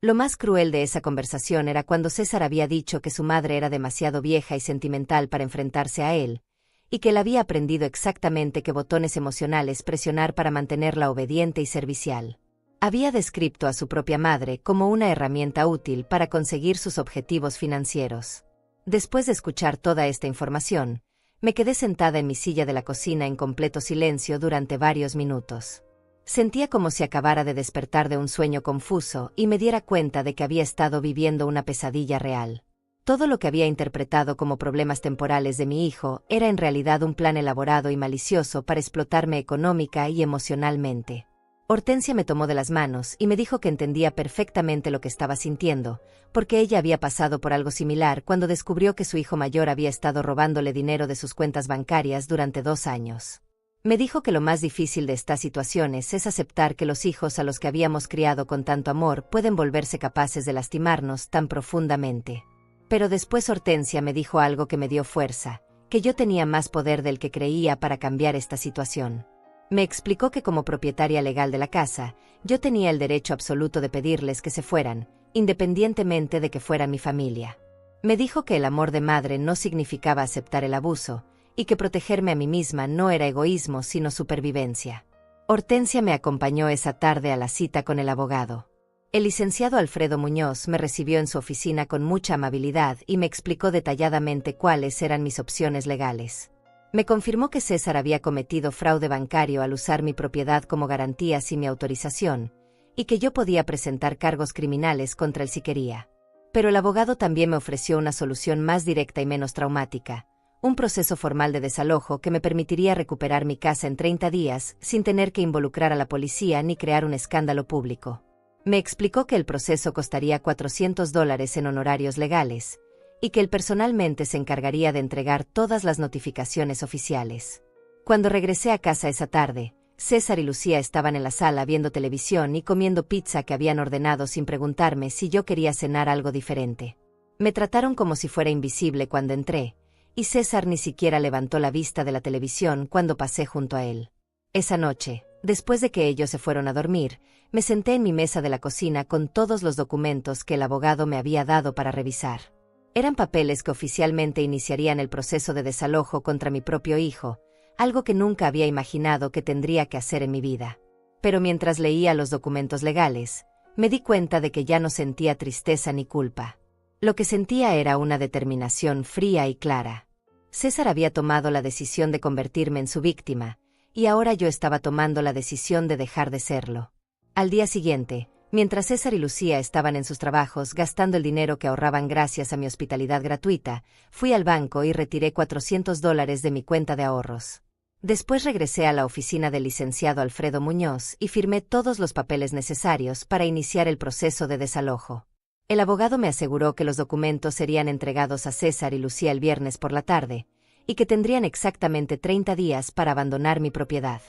Lo más cruel de esa conversación era cuando César había dicho que su madre era demasiado vieja y sentimental para enfrentarse a él, y que él había aprendido exactamente qué botones emocionales presionar para mantenerla obediente y servicial. Había descrito a su propia madre como una herramienta útil para conseguir sus objetivos financieros. Después de escuchar toda esta información, me quedé sentada en mi silla de la cocina en completo silencio durante varios minutos. Sentía como si acabara de despertar de un sueño confuso y me diera cuenta de que había estado viviendo una pesadilla real. Todo lo que había interpretado como problemas temporales de mi hijo era en realidad un plan elaborado y malicioso para explotarme económica y emocionalmente. Hortensia me tomó de las manos y me dijo que entendía perfectamente lo que estaba sintiendo, porque ella había pasado por algo similar cuando descubrió que su hijo mayor había estado robándole dinero de sus cuentas bancarias durante 2 años. Me dijo que lo más difícil de estas situaciones es aceptar que los hijos a los que habíamos criado con tanto amor pueden volverse capaces de lastimarnos tan profundamente. Pero después Hortensia me dijo algo que me dio fuerza, que yo tenía más poder del que creía para cambiar esta situación. Me explicó que como propietaria legal de la casa, yo tenía el derecho absoluto de pedirles que se fueran, independientemente de que fuera mi familia. Me dijo que el amor de madre no significaba aceptar el abuso, y que protegerme a mí misma no era egoísmo sino supervivencia. Hortensia me acompañó esa tarde a la cita con el abogado. El licenciado Alfredo Muñoz me recibió en su oficina con mucha amabilidad y me explicó detalladamente cuáles eran mis opciones legales. Me confirmó que César había cometido fraude bancario al usar mi propiedad como garantía sin mi autorización, y que yo podía presentar cargos criminales contra él si quería. Pero el abogado también me ofreció una solución más directa y menos traumática, un proceso formal de desalojo que me permitiría recuperar mi casa en 30 días sin tener que involucrar a la policía ni crear un escándalo público. Me explicó que el proceso costaría $400 en honorarios legales, y que él personalmente se encargaría de entregar todas las notificaciones oficiales. Cuando regresé a casa esa tarde, César y Lucía estaban en la sala viendo televisión y comiendo pizza que habían ordenado sin preguntarme si yo quería cenar algo diferente. Me trataron como si fuera invisible cuando entré, y César ni siquiera levantó la vista de la televisión cuando pasé junto a él. Esa noche, después de que ellos se fueron a dormir, me senté en mi mesa de la cocina con todos los documentos que el abogado me había dado para revisar. Eran papeles que oficialmente iniciarían el proceso de desalojo contra mi propio hijo, algo que nunca había imaginado que tendría que hacer en mi vida. Pero mientras leía los documentos legales, me di cuenta de que ya no sentía tristeza ni culpa. Lo que sentía era una determinación fría y clara. César había tomado la decisión de convertirme en su víctima, y ahora yo estaba tomando la decisión de dejar de serlo. Al día siguiente, mientras César y Lucía estaban en sus trabajos gastando el dinero que ahorraban gracias a mi hospitalidad gratuita, fui al banco y retiré $400 de mi cuenta de ahorros. Después regresé a la oficina del licenciado Alfredo Muñoz y firmé todos los papeles necesarios para iniciar el proceso de desalojo. El abogado me aseguró que los documentos serían entregados a César y Lucía el viernes por la tarde, y que tendrían exactamente 30 días para abandonar mi propiedad.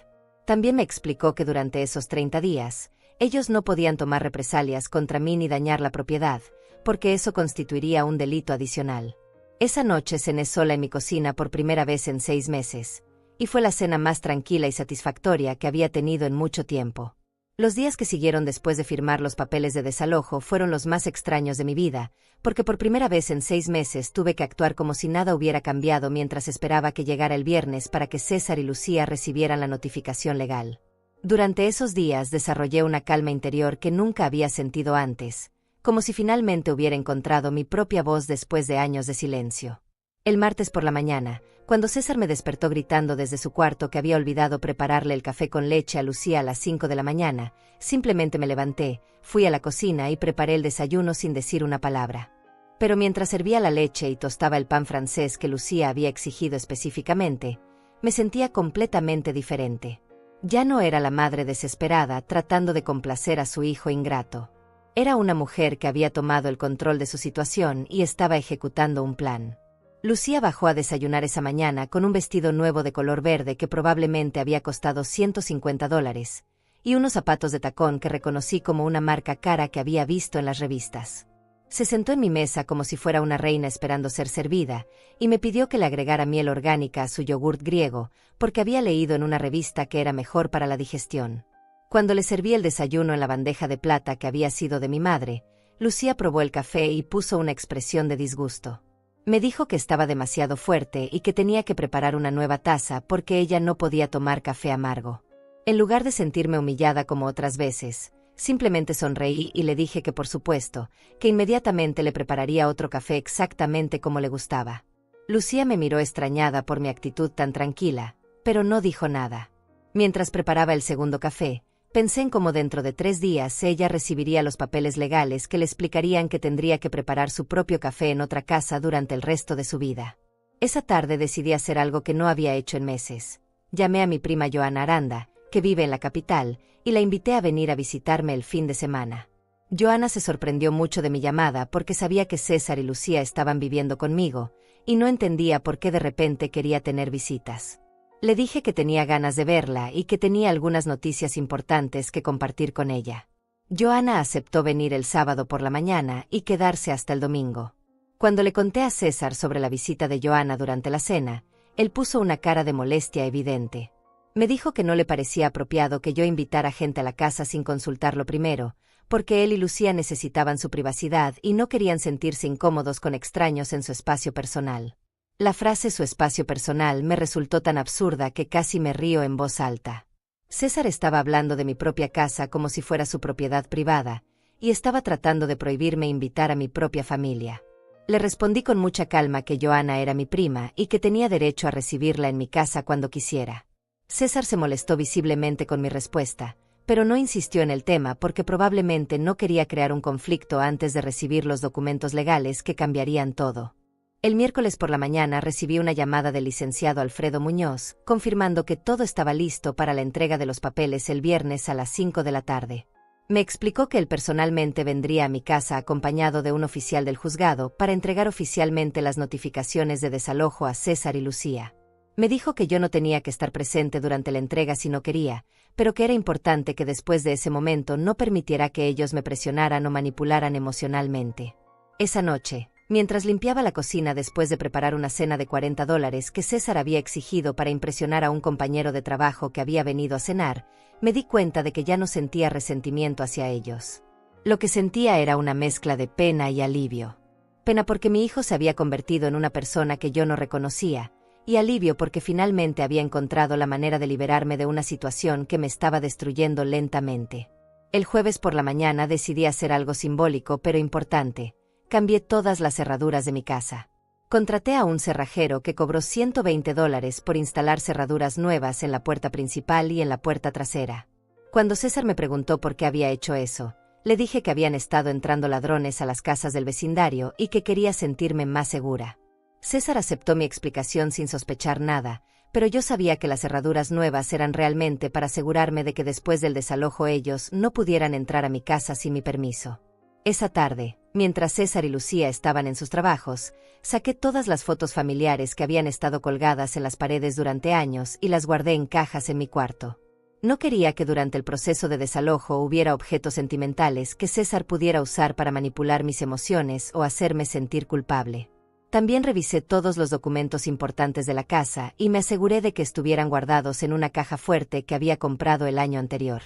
También me explicó que durante esos 30 días, ellos no podían tomar represalias contra mí ni dañar la propiedad, porque eso constituiría un delito adicional. Esa noche cené sola en mi cocina por primera vez en 6 meses, y fue la cena más tranquila y satisfactoria que había tenido en mucho tiempo. Los días que siguieron después de firmar los papeles de desalojo fueron los más extraños de mi vida, porque por primera vez en 6 meses tuve que actuar como si nada hubiera cambiado mientras esperaba que llegara el viernes para que César y Lucía recibieran la notificación legal. Durante esos días desarrollé una calma interior que nunca había sentido antes, como si finalmente hubiera encontrado mi propia voz después de años de silencio. El martes por la mañana, cuando César me despertó gritando desde su cuarto que había olvidado prepararle el café con leche a Lucía a las 5 de la mañana, simplemente me levanté, fui a la cocina y preparé el desayuno sin decir una palabra. Pero mientras servía la leche y tostaba el pan francés que Lucía había exigido específicamente, me sentía completamente diferente. Ya no era la madre desesperada tratando de complacer a su hijo ingrato. Era una mujer que había tomado el control de su situación y estaba ejecutando un plan. Lucía bajó a desayunar esa mañana con un vestido nuevo de color verde que probablemente había costado $150, y unos zapatos de tacón que reconocí como una marca cara que había visto en las revistas. Se sentó en mi mesa como si fuera una reina esperando ser servida, y me pidió que le agregara miel orgánica a su yogurt griego, porque había leído en una revista que era mejor para la digestión. Cuando le serví el desayuno en la bandeja de plata que había sido de mi madre, Lucía probó el café y puso una expresión de disgusto. Me dijo que estaba demasiado fuerte y que tenía que preparar una nueva taza porque ella no podía tomar café amargo. En lugar de sentirme humillada como otras veces, Simplemente sonreí y le dije que por supuesto, que inmediatamente le prepararía otro café exactamente como le gustaba. Lucía me miró extrañada por mi actitud tan tranquila, pero no dijo nada. Mientras preparaba el segundo café, pensé en cómo dentro de 3 días ella recibiría los papeles legales que le explicarían que tendría que preparar su propio café en otra casa durante el resto de su vida. Esa tarde decidí hacer algo que no había hecho en meses. Llamé a mi prima Joana Aranda, que vive en la capital, y la invité a venir a visitarme el fin de semana. Joana se sorprendió mucho de mi llamada porque sabía que César y Lucía estaban viviendo conmigo, y no entendía por qué de repente quería tener visitas. Le dije que tenía ganas de verla y que tenía algunas noticias importantes que compartir con ella. Joana aceptó venir el sábado por la mañana y quedarse hasta el domingo. Cuando le conté a César sobre la visita de Joana durante la cena, él puso una cara de molestia evidente. Me dijo que no le parecía apropiado que yo invitara gente a la casa sin consultarlo primero, porque él y Lucía necesitaban su privacidad y no querían sentirse incómodos con extraños en su espacio personal. La frase «su espacio personal» me resultó tan absurda que casi me río en voz alta. César estaba hablando de mi propia casa como si fuera su propiedad privada, y estaba tratando de prohibirme invitar a mi propia familia. Le respondí con mucha calma que Joana era mi prima y que tenía derecho a recibirla en mi casa cuando quisiera. César se molestó visiblemente con mi respuesta, pero no insistió en el tema porque probablemente no quería crear un conflicto antes de recibir los documentos legales que cambiarían todo. El miércoles por la mañana recibí una llamada del licenciado Alfredo Muñoz, confirmando que todo estaba listo para la entrega de los papeles el viernes a las 5 de la tarde. Me explicó que él personalmente vendría a mi casa acompañado de un oficial del juzgado para entregar oficialmente las notificaciones de desalojo a César y Lucía. Me dijo que yo no tenía que estar presente durante la entrega si no quería, pero que era importante que después de ese momento no permitiera que ellos me presionaran o manipularan emocionalmente. Esa noche, mientras limpiaba la cocina después de preparar una cena de $40 que César había exigido para impresionar a un compañero de trabajo que había venido a cenar, me di cuenta de que ya no sentía resentimiento hacia ellos. Lo que sentía era una mezcla de pena y alivio. Pena porque mi hijo se había convertido en una persona que yo no reconocía, y alivio porque finalmente había encontrado la manera de liberarme de una situación que me estaba destruyendo lentamente. El jueves por la mañana decidí hacer algo simbólico pero importante. Cambié todas las cerraduras de mi casa. Contraté a un cerrajero que cobró $120 por instalar cerraduras nuevas en la puerta principal y en la puerta trasera. Cuando César me preguntó por qué había hecho eso, le dije que habían estado entrando ladrones a las casas del vecindario y que quería sentirme más segura. César aceptó mi explicación sin sospechar nada, pero yo sabía que las cerraduras nuevas eran realmente para asegurarme de que después del desalojo ellos no pudieran entrar a mi casa sin mi permiso. Esa tarde, mientras César y Lucía estaban en sus trabajos, saqué todas las fotos familiares que habían estado colgadas en las paredes durante años y las guardé en cajas en mi cuarto. No quería que durante el proceso de desalojo hubiera objetos sentimentales que César pudiera usar para manipular mis emociones o hacerme sentir culpable. También revisé todos los documentos importantes de la casa y me aseguré de que estuvieran guardados en una caja fuerte que había comprado el año anterior.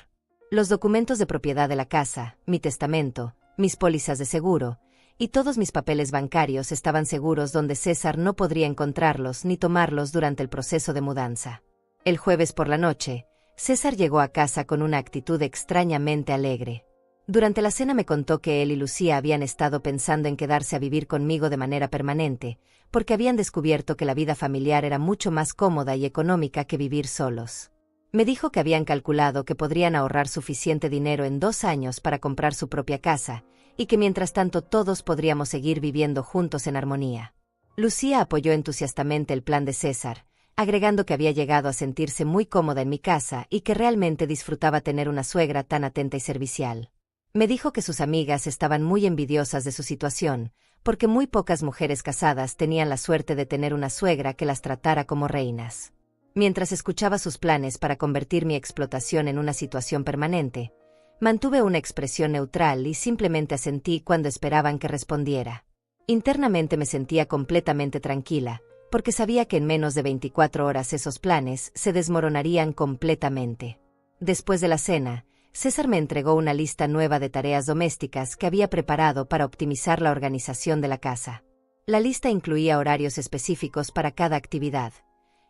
Los documentos de propiedad de la casa, mi testamento, mis pólizas de seguro, y todos mis papeles bancarios estaban seguros donde César no podría encontrarlos ni tomarlos durante el proceso de mudanza. El jueves por la noche, César llegó a casa con una actitud extrañamente alegre. Durante la cena me contó que él y Lucía habían estado pensando en quedarse a vivir conmigo de manera permanente, porque habían descubierto que la vida familiar era mucho más cómoda y económica que vivir solos. Me dijo que habían calculado que podrían ahorrar suficiente dinero en 2 años para comprar su propia casa, y que mientras tanto todos podríamos seguir viviendo juntos en armonía. Lucía apoyó entusiastamente el plan de César, agregando que había llegado a sentirse muy cómoda en mi casa y que realmente disfrutaba tener una suegra tan atenta y servicial. Me dijo que sus amigas estaban muy envidiosas de su situación, porque muy pocas mujeres casadas tenían la suerte de tener una suegra que las tratara como reinas. Mientras escuchaba sus planes para convertir mi explotación en una situación permanente, mantuve una expresión neutral y simplemente asentí cuando esperaban que respondiera. Internamente me sentía completamente tranquila, porque sabía que en menos de 24 horas esos planes se desmoronarían completamente. Después de la cena, César me entregó una lista nueva de tareas domésticas que había preparado para optimizar la organización de la casa. La lista incluía horarios específicos para cada actividad: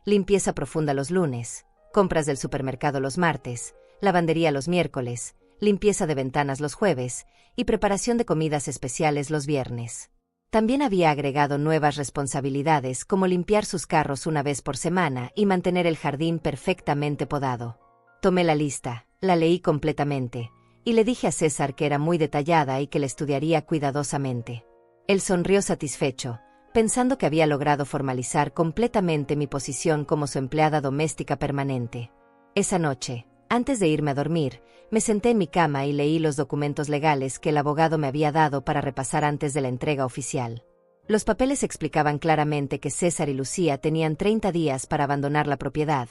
limpieza profunda los lunes, compras del supermercado los martes, lavandería los miércoles, limpieza de ventanas los jueves y preparación de comidas especiales los viernes. También había agregado nuevas responsabilidades como limpiar sus carros una vez por semana y mantener el jardín perfectamente podado. Tomé la lista, la leí completamente, y le dije a César que era muy detallada y que la estudiaría cuidadosamente. Él sonrió satisfecho, pensando que había logrado formalizar completamente mi posición como su empleada doméstica permanente. Esa noche, antes de irme a dormir, me senté en mi cama y leí los documentos legales que el abogado me había dado para repasar antes de la entrega oficial. Los papeles explicaban claramente que César y Lucía tenían 30 días para abandonar la propiedad,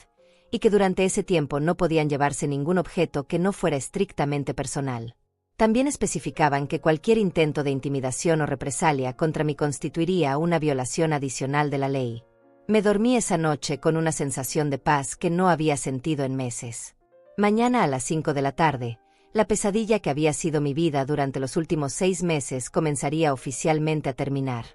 y que durante ese tiempo no podían llevarse ningún objeto que no fuera estrictamente personal. También especificaban que cualquier intento de intimidación o represalia contra mí constituiría una violación adicional de la ley. Me dormí esa noche con una sensación de paz que no había sentido en meses. Mañana a las 5 de la tarde, la pesadilla que había sido mi vida durante los últimos 6 meses comenzaría oficialmente a terminar.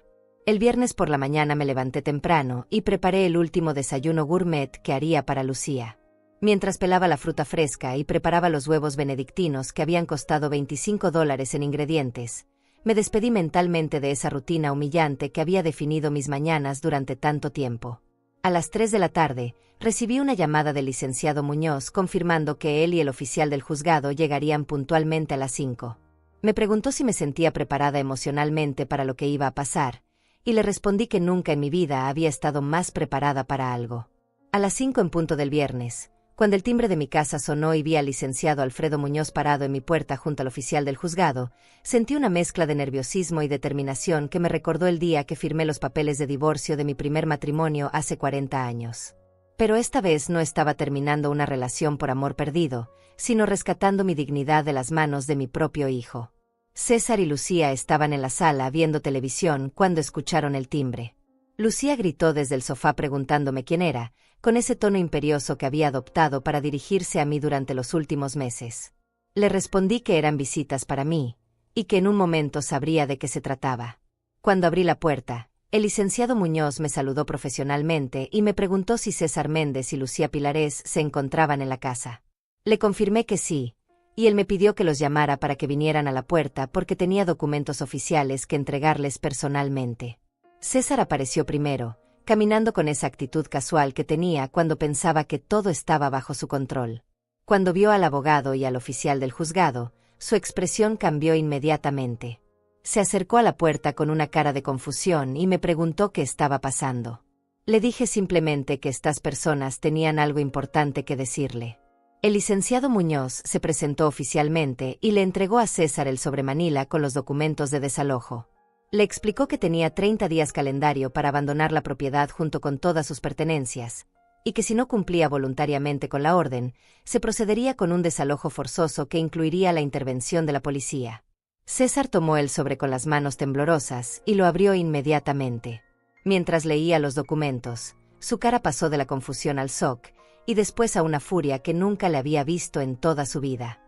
El viernes por la mañana me levanté temprano y preparé el último desayuno gourmet que haría para Lucía. Mientras pelaba la fruta fresca y preparaba los huevos benedictinos que habían costado $25 en ingredientes, me despedí mentalmente de esa rutina humillante que había definido mis mañanas durante tanto tiempo. A las 3 de la tarde, recibí una llamada del licenciado Muñoz confirmando que él y el oficial del juzgado llegarían puntualmente a las 5. Me preguntó si me sentía preparada emocionalmente para lo que iba a pasar, y le respondí que nunca en mi vida había estado más preparada para algo. A las 5 en punto del viernes, cuando el timbre de mi casa sonó y vi al licenciado Alfredo Muñoz parado en mi puerta junto al oficial del juzgado, sentí una mezcla de nerviosismo y determinación que me recordó el día que firmé los papeles de divorcio de mi primer matrimonio hace 40 años. Pero esta vez no estaba terminando una relación por amor perdido, sino rescatando mi dignidad de las manos de mi propio hijo. César y Lucía estaban en la sala viendo televisión cuando escucharon el timbre. Lucía gritó desde el sofá preguntándome quién era, con ese tono imperioso que había adoptado para dirigirse a mí durante los últimos meses. Le respondí que eran visitas para mí, y que en un momento sabría de qué se trataba. Cuando abrí la puerta, el licenciado Muñoz me saludó profesionalmente y me preguntó si César Méndez y Lucía Pilarés se encontraban en la casa. Le confirmé que sí, y él me pidió que los llamara para que vinieran a la puerta porque tenía documentos oficiales que entregarles personalmente. César apareció primero, caminando con esa actitud casual que tenía cuando pensaba que todo estaba bajo su control. Cuando vio al abogado y al oficial del juzgado, su expresión cambió inmediatamente. Se acercó a la puerta con una cara de confusión y me preguntó qué estaba pasando. Le dije simplemente que estas personas tenían algo importante que decirle. El licenciado Muñoz se presentó oficialmente y le entregó a César el sobremanila con los documentos de desalojo. Le explicó que tenía 30 días calendario para abandonar la propiedad junto con todas sus pertenencias, y que si no cumplía voluntariamente con la orden, se procedería con un desalojo forzoso que incluiría la intervención de la policía. César tomó el sobre con las manos temblorosas y lo abrió inmediatamente. Mientras leía los documentos, su cara pasó de la confusión al shock, y después a una furia que nunca le había visto en toda su vida.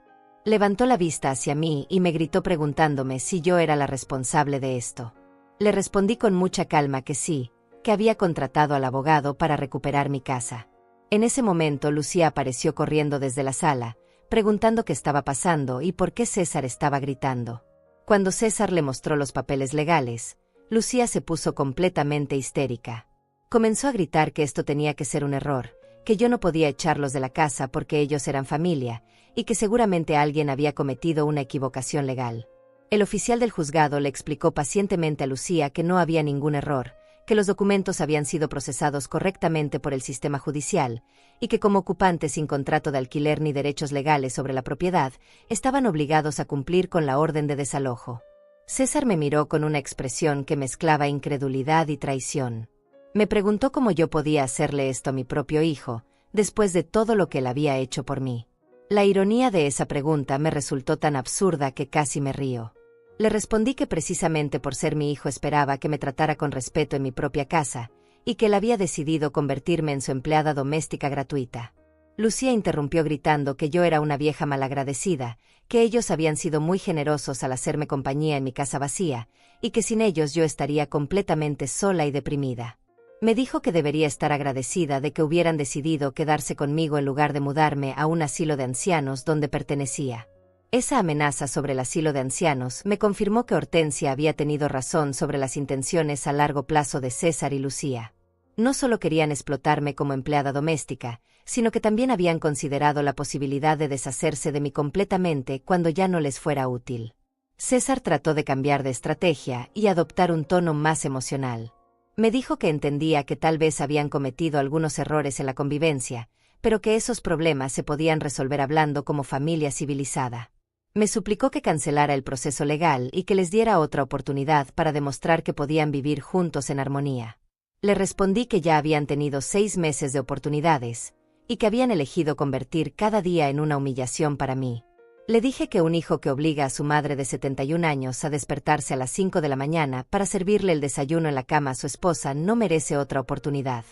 Levantó la vista hacia mí y me gritó preguntándome si yo era la responsable de esto. Le respondí con mucha calma que sí, que había contratado al abogado para recuperar mi casa. En ese momento Lucía apareció corriendo desde la sala, preguntando qué estaba pasando y por qué César estaba gritando. Cuando César le mostró los papeles legales, Lucía se puso completamente histérica. Comenzó a gritar que esto tenía que ser un error, que yo no podía echarlos de la casa porque ellos eran familia, y que seguramente alguien había cometido una equivocación legal. El oficial del juzgado le explicó pacientemente a Lucía que no había ningún error, que los documentos habían sido procesados correctamente por el sistema judicial, y que como ocupantes sin contrato de alquiler ni derechos legales sobre la propiedad, estaban obligados a cumplir con la orden de desalojo. César me miró con una expresión que mezclaba incredulidad y traición. Me preguntó cómo yo podía hacerle esto a mi propio hijo, después de todo lo que él había hecho por mí. La ironía de esa pregunta me resultó tan absurda que casi me río. Le respondí que precisamente por ser mi hijo esperaba que me tratara con respeto en mi propia casa, y que él había decidido convertirme en su empleada doméstica gratuita. Lucía interrumpió gritando que yo era una vieja malagradecida, que ellos habían sido muy generosos al hacerme compañía en mi casa vacía, y que sin ellos yo estaría completamente sola y deprimida. Me dijo que debería estar agradecida de que hubieran decidido quedarse conmigo en lugar de mudarme a un asilo de ancianos donde pertenecía. Esa amenaza sobre el asilo de ancianos me confirmó que Hortensia había tenido razón sobre las intenciones a largo plazo de César y Lucía. No solo querían explotarme como empleada doméstica, sino que también habían considerado la posibilidad de deshacerse de mí completamente cuando ya no les fuera útil. César trató de cambiar de estrategia y adoptar un tono más emocional. Me dijo que entendía que tal vez habían cometido algunos errores en la convivencia, pero que esos problemas se podían resolver hablando como familia civilizada. Me suplicó que cancelara el proceso legal y que les diera otra oportunidad para demostrar que podían vivir juntos en armonía. Le respondí que ya habían tenido 6 meses de oportunidades, y que habían elegido convertir cada día en una humillación para mí. Le dije que un hijo que obliga a su madre de 71 años a despertarse a las 5 de la mañana para servirle el desayuno en la cama a su esposa no merece otra oportunidad.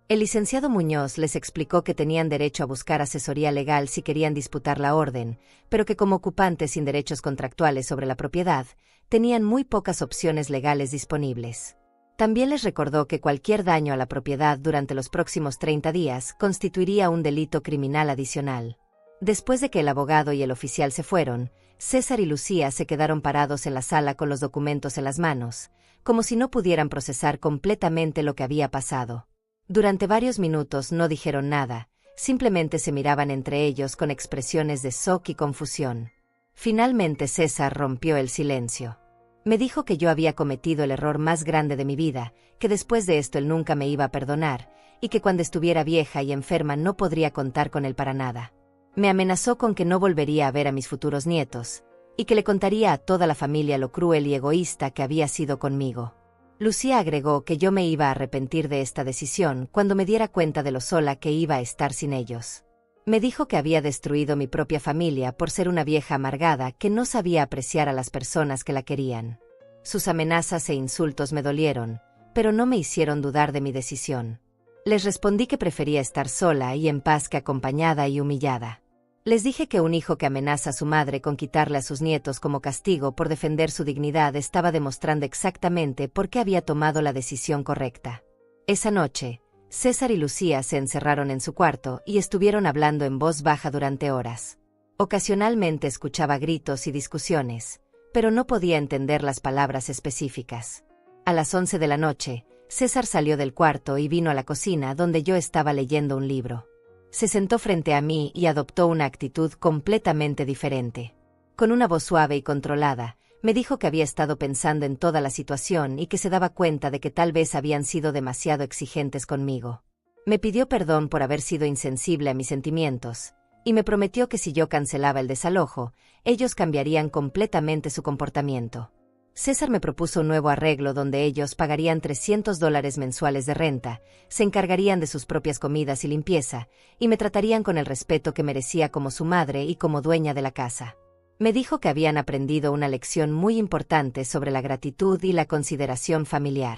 El licenciado Muñoz les explicó que tenían derecho a buscar asesoría legal si querían disputar la orden, pero que como ocupantes sin derechos contractuales sobre la propiedad, tenían muy pocas opciones legales disponibles. También les recordó que cualquier daño a la propiedad durante los próximos 30 días constituiría un delito criminal adicional. Después de que el abogado y el oficial se fueron, César y Lucía se quedaron parados en la sala con los documentos en las manos, como si no pudieran procesar completamente lo que había pasado. Durante varios minutos no dijeron nada, simplemente se miraban entre ellos con expresiones de shock y confusión. Finalmente César rompió el silencio. Me dijo que yo había cometido el error más grande de mi vida, que después de esto él nunca me iba a perdonar, y que cuando estuviera vieja y enferma no podría contar con él para nada. Me amenazó con que no volvería a ver a mis futuros nietos, y que le contaría a toda la familia lo cruel y egoísta que había sido conmigo. Lucía agregó que yo me iba a arrepentir de esta decisión cuando me diera cuenta de lo sola que iba a estar sin ellos. Me dijo que había destruido mi propia familia por ser una vieja amargada que no sabía apreciar a las personas que la querían. Sus amenazas e insultos me dolieron, pero no me hicieron dudar de mi decisión. Les respondí que prefería estar sola y en paz que acompañada y humillada. Les dije que un hijo que amenaza a su madre con quitarle a sus nietos como castigo por defender su dignidad estaba demostrando exactamente por qué había tomado la decisión correcta. Esa noche, César y Lucía se encerraron en su cuarto y estuvieron hablando en voz baja durante horas. Ocasionalmente escuchaba gritos y discusiones, pero no podía entender las palabras específicas. A las 11 de la noche, César salió del cuarto y vino a la cocina donde yo estaba leyendo un libro. Se sentó frente a mí y adoptó una actitud completamente diferente. Con una voz suave y controlada, me dijo que había estado pensando en toda la situación y que se daba cuenta de que tal vez habían sido demasiado exigentes conmigo. Me pidió perdón por haber sido insensible a mis sentimientos, y me prometió que si yo cancelaba el desalojo, ellos cambiarían completamente su comportamiento. César me propuso un nuevo arreglo donde ellos pagarían $300 mensuales de renta, se encargarían de sus propias comidas y limpieza, y me tratarían con el respeto que merecía como su madre y como dueña de la casa. Me dijo que habían aprendido una lección muy importante sobre la gratitud y la consideración familiar.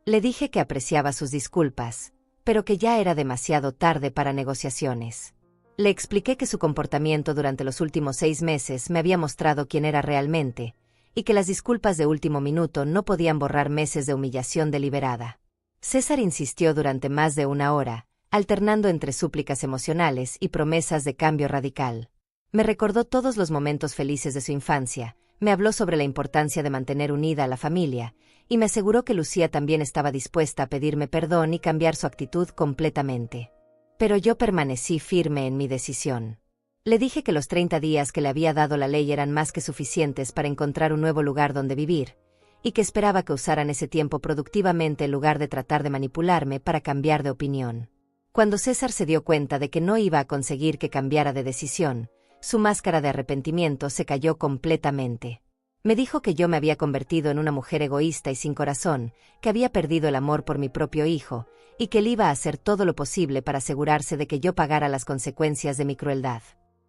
Le dije que apreciaba sus disculpas, pero que ya era demasiado tarde para negociaciones. Le expliqué que su comportamiento durante los últimos 6 meses me había mostrado quién era realmente, y que las disculpas de último minuto no podían borrar meses de humillación deliberada. César insistió durante más de 1 hora, alternando entre súplicas emocionales y promesas de cambio radical. Me recordó todos los momentos felices de su infancia, me habló sobre la importancia de mantener unida a la familia, y me aseguró que Lucía también estaba dispuesta a pedirme perdón y cambiar su actitud completamente. Pero yo permanecí firme en mi decisión. Le dije que los 30 días que le había dado la ley eran más que suficientes para encontrar un nuevo lugar donde vivir, y que esperaba que usaran ese tiempo productivamente en lugar de tratar de manipularme para cambiar de opinión. Cuando César se dio cuenta de que no iba a conseguir que cambiara de decisión, su máscara de arrepentimiento se cayó completamente. Me dijo que yo me había convertido en una mujer egoísta y sin corazón, que había perdido el amor por mi propio hijo, y que él iba a hacer todo lo posible para asegurarse de que yo pagara las consecuencias de mi crueldad.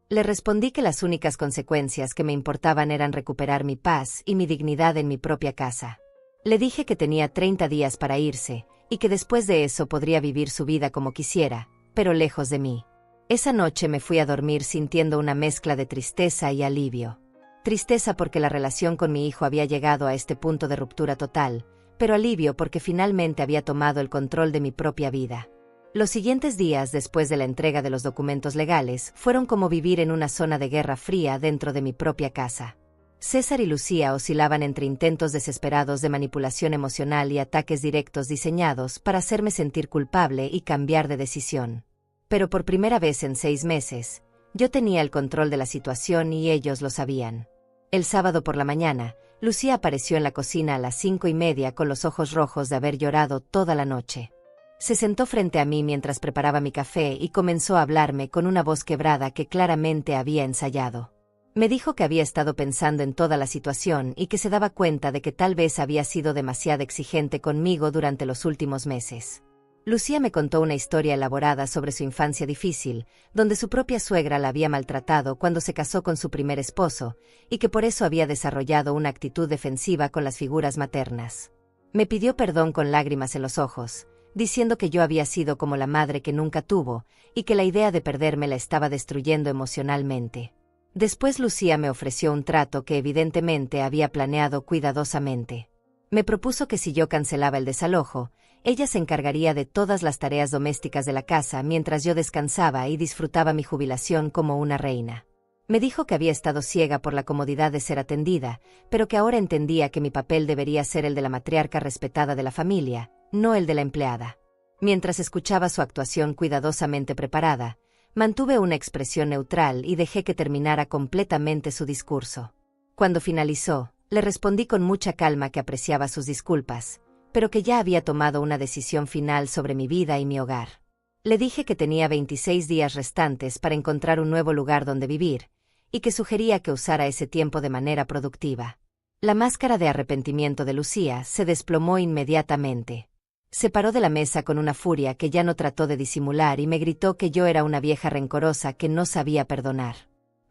Le respondí que las únicas consecuencias que me importaban eran recuperar mi paz y mi dignidad en mi propia casa. Le dije que tenía 30 días para irse, y que después de eso podría vivir su vida como quisiera, pero lejos de mí. Esa noche me fui a dormir sintiendo una mezcla de tristeza y alivio. Tristeza porque la relación con mi hijo había llegado a este punto de ruptura total, pero alivio porque finalmente había tomado el control de mi propia vida. Los siguientes días después de la entrega de los documentos legales fueron como vivir en una zona de guerra fría dentro de mi propia casa. César y Lucía oscilaban entre intentos desesperados de manipulación emocional y ataques directos diseñados para hacerme sentir culpable y cambiar de decisión. Pero por primera vez en 6 meses, yo tenía el control de la situación y ellos lo sabían. El sábado por la mañana, Lucía apareció en la cocina a las 5:30 con los ojos rojos de haber llorado toda la noche. Se sentó frente a mí mientras preparaba mi café y comenzó a hablarme con una voz quebrada que claramente había ensayado. Me dijo que había estado pensando en toda la situación y que se daba cuenta de que tal vez había sido demasiado exigente conmigo durante los últimos meses. Lucía me contó una historia elaborada sobre su infancia difícil, donde su propia suegra la había maltratado cuando se casó con su primer esposo, y que por eso había desarrollado una actitud defensiva con las figuras maternas. Me pidió perdón con lágrimas en los ojos, diciendo que yo había sido como la madre que nunca tuvo, y que la idea de perderme la estaba destruyendo emocionalmente. Después Lucía me ofreció un trato que evidentemente había planeado cuidadosamente. Me propuso que si yo cancelaba el desalojo, ella se encargaría de todas las tareas domésticas de la casa mientras yo descansaba y disfrutaba mi jubilación como una reina. Me dijo que había estado ciega por la comodidad de ser atendida, pero que ahora entendía que mi papel debería ser el de la matriarca respetada de la familia, no el de la empleada. Mientras escuchaba su actuación cuidadosamente preparada, mantuve una expresión neutral y dejé que terminara completamente su discurso. Cuando finalizó, le respondí con mucha calma que apreciaba sus disculpas, pero que ya había tomado una decisión final sobre mi vida y mi hogar. Le dije que tenía 26 días restantes para encontrar un nuevo lugar donde vivir, y que sugería que usara ese tiempo de manera productiva. La máscara de arrepentimiento de Lucía se desplomó inmediatamente. Se paró de la mesa con una furia que ya no trató de disimular y me gritó que yo era una vieja rencorosa que no sabía perdonar.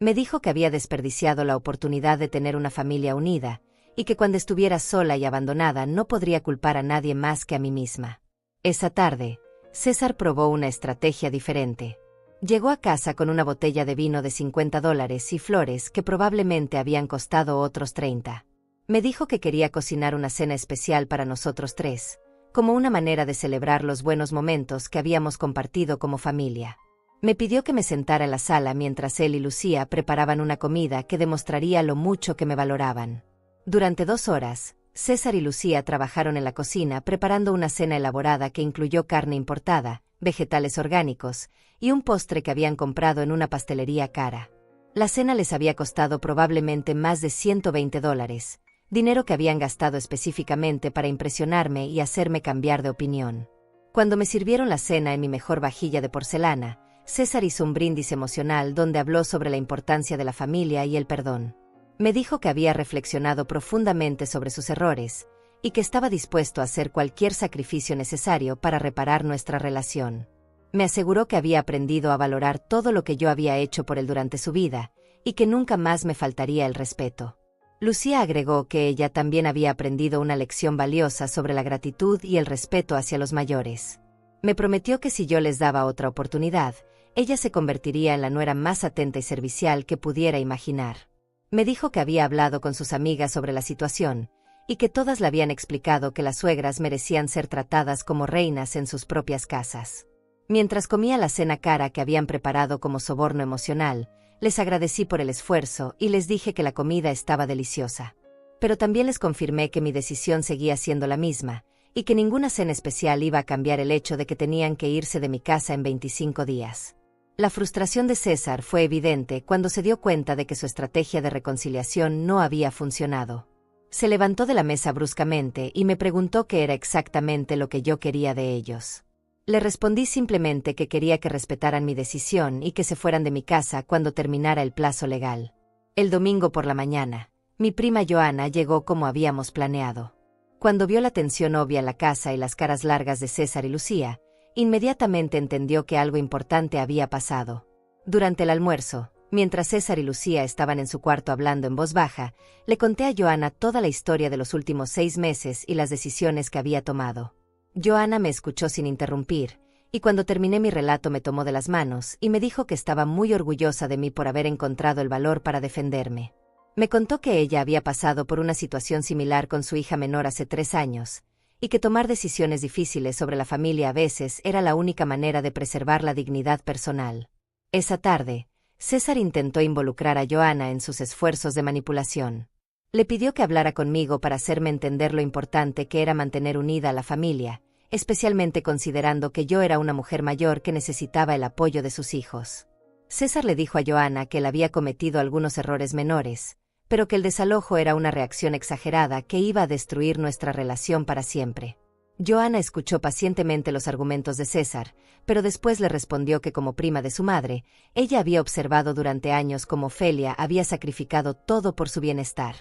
Me dijo que había desperdiciado la oportunidad de tener una familia unida, y que cuando estuviera sola y abandonada no podría culpar a nadie más que a mí misma. Esa tarde, César probó una estrategia diferente. Llegó a casa con una botella de vino de $50 y flores que probablemente habían costado otros 30. Me dijo que quería cocinar una cena especial para nosotros 3, como una manera de celebrar los buenos momentos que habíamos compartido como familia. Me pidió que me sentara en la sala mientras él y Lucía preparaban una comida que demostraría lo mucho que me valoraban. Durante 2 horas, César y Lucía trabajaron en la cocina preparando una cena elaborada que incluyó carne importada, vegetales orgánicos y un postre que habían comprado en una pastelería cara. La cena les había costado probablemente más de $120, dinero que habían gastado específicamente para impresionarme y hacerme cambiar de opinión. Cuando me sirvieron la cena en mi mejor vajilla de porcelana, César hizo un brindis emocional donde habló sobre la importancia de la familia y el perdón. Me dijo que había reflexionado profundamente sobre sus errores, y que estaba dispuesto a hacer cualquier sacrificio necesario para reparar nuestra relación. Me aseguró que había aprendido a valorar todo lo que yo había hecho por él durante su vida, y que nunca más me faltaría el respeto. Lucía agregó que ella también había aprendido una lección valiosa sobre la gratitud y el respeto hacia los mayores. Me prometió que si yo les daba otra oportunidad, ella se convertiría en la nuera más atenta y servicial que pudiera imaginar. Me dijo que había hablado con sus amigas sobre la situación, y que todas le habían explicado que las suegras merecían ser tratadas como reinas en sus propias casas. Mientras comía la cena cara que habían preparado como soborno emocional, les agradecí por el esfuerzo y les dije que la comida estaba deliciosa. Pero también les confirmé que mi decisión seguía siendo la misma, y que ninguna cena especial iba a cambiar el hecho de que tenían que irse de mi casa en 25 días. La frustración de César fue evidente cuando se dio cuenta de que su estrategia de reconciliación no había funcionado. Se levantó de la mesa bruscamente y me preguntó qué era exactamente lo que yo quería de ellos. Le respondí simplemente que quería que respetaran mi decisión y que se fueran de mi casa cuando terminara el plazo legal. El domingo por la mañana, mi prima Joana llegó como habíamos planeado. Cuando vio la tensión obvia en la casa y las caras largas de César y Lucía, inmediatamente entendió que algo importante había pasado. Durante el almuerzo, mientras César y Lucía estaban en su cuarto hablando en voz baja, le conté a Joana toda la historia de los últimos 6 meses y las decisiones que había tomado. Joana me escuchó sin interrumpir, y cuando terminé mi relato me tomó de las manos y me dijo que estaba muy orgullosa de mí por haber encontrado el valor para defenderme. Me contó que ella había pasado por una situación similar con su hija menor hace 3 años, y que tomar decisiones difíciles sobre la familia a veces era la única manera de preservar la dignidad personal. Esa tarde, César intentó involucrar a Joana en sus esfuerzos de manipulación. Le pidió que hablara conmigo para hacerme entender lo importante que era mantener unida a la familia, especialmente considerando que yo era una mujer mayor que necesitaba el apoyo de sus hijos. César le dijo a Joana que él había cometido algunos errores menores, pero que el desalojo era una reacción exagerada que iba a destruir nuestra relación para siempre. Joana escuchó pacientemente los argumentos de César, pero después le respondió que como prima de su madre, ella había observado durante años cómo Ofelia había sacrificado todo por su bienestar.